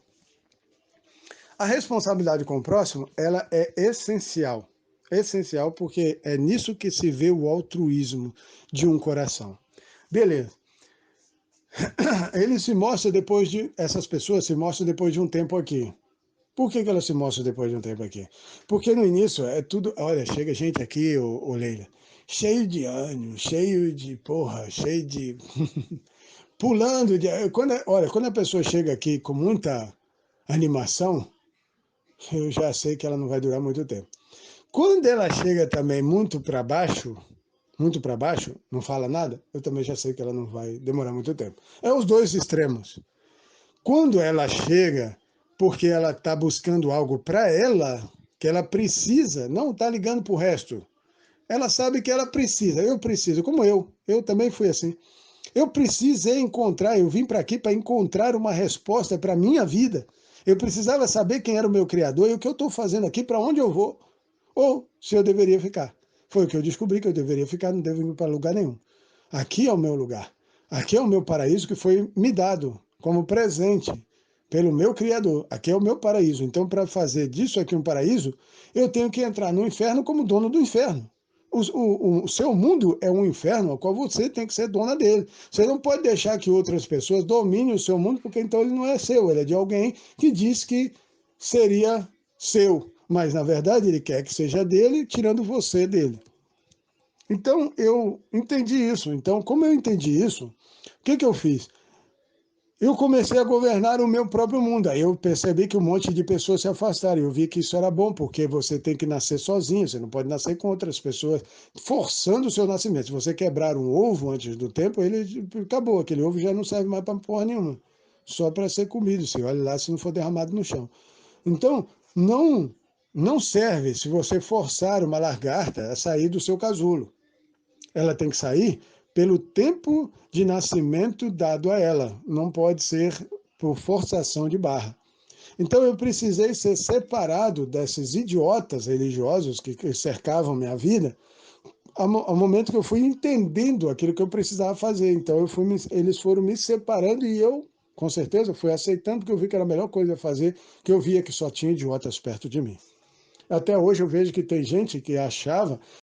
a responsabilidade com o próximo, ela é essencial. Essencial porque é nisso que se vê o altruísmo de um coração. Beleza. Ele se mostra depois de... Essas pessoas se mostram depois de um tempo aqui. Por que elas se mostram depois de um tempo aqui? Porque no início é tudo... Olha, chega gente aqui, ô Leila, cheio de ânimo, cheio de porra, cheio de... pulando. Quando a pessoa chega aqui com muita animação, eu já sei que ela não vai durar muito tempo. Quando ela chega também muito para baixo, não fala nada, eu também já sei que ela não vai demorar muito tempo. É os dois extremos. Quando ela chega porque ela está buscando algo para ela, que ela precisa, não está ligando para o resto. Ela sabe que ela precisa, eu preciso, como eu também fui assim. Eu precisei encontrar, eu vim para aqui para encontrar uma resposta para a minha vida. Eu precisava saber quem era o meu Criador e o que eu estou fazendo aqui, para onde eu vou, ou se eu deveria ficar. Foi o que eu descobri, que eu deveria ficar, não devo ir para lugar nenhum. Aqui é o meu lugar. Aqui é o meu paraíso que foi me dado como presente pelo meu Criador. Aqui é o meu paraíso. Então, para fazer disso aqui um paraíso, eu tenho que entrar no inferno como dono do inferno. O seu mundo é um inferno ao qual você tem que ser dona dele. Você não pode deixar que outras pessoas dominem o seu mundo, porque então ele não é seu, ele é de alguém que diz que seria seu. Mas, na verdade, ele quer que seja dele, tirando você dele. Então, eu entendi isso. Então, como eu entendi isso, o que eu fiz? Eu comecei a governar o meu próprio mundo. Aí eu percebi que um monte de pessoas se afastaram. Eu vi que isso era bom, porque você tem que nascer sozinho, você não pode nascer com outras pessoas, forçando o seu nascimento. Se você quebrar um ovo antes do tempo, ele acabou. Aquele ovo já não serve mais para porra nenhuma. Só para ser comido. Você olha lá se não for derramado no chão. Então, não serve se você forçar uma lagarta a sair do seu casulo. Ela tem que sair pelo tempo de nascimento dado a ela. Não pode ser por forçação de barra. Então eu precisei ser separado desses idiotas religiosos que cercavam minha vida, ao momento que eu fui entendendo aquilo que eu precisava fazer. Então eles foram me separando e eu Com certeza, fui aceitando porque eu vi que era a melhor coisa a fazer, que eu via que só tinha idiotas perto de mim. Até hoje eu vejo que tem gente que achava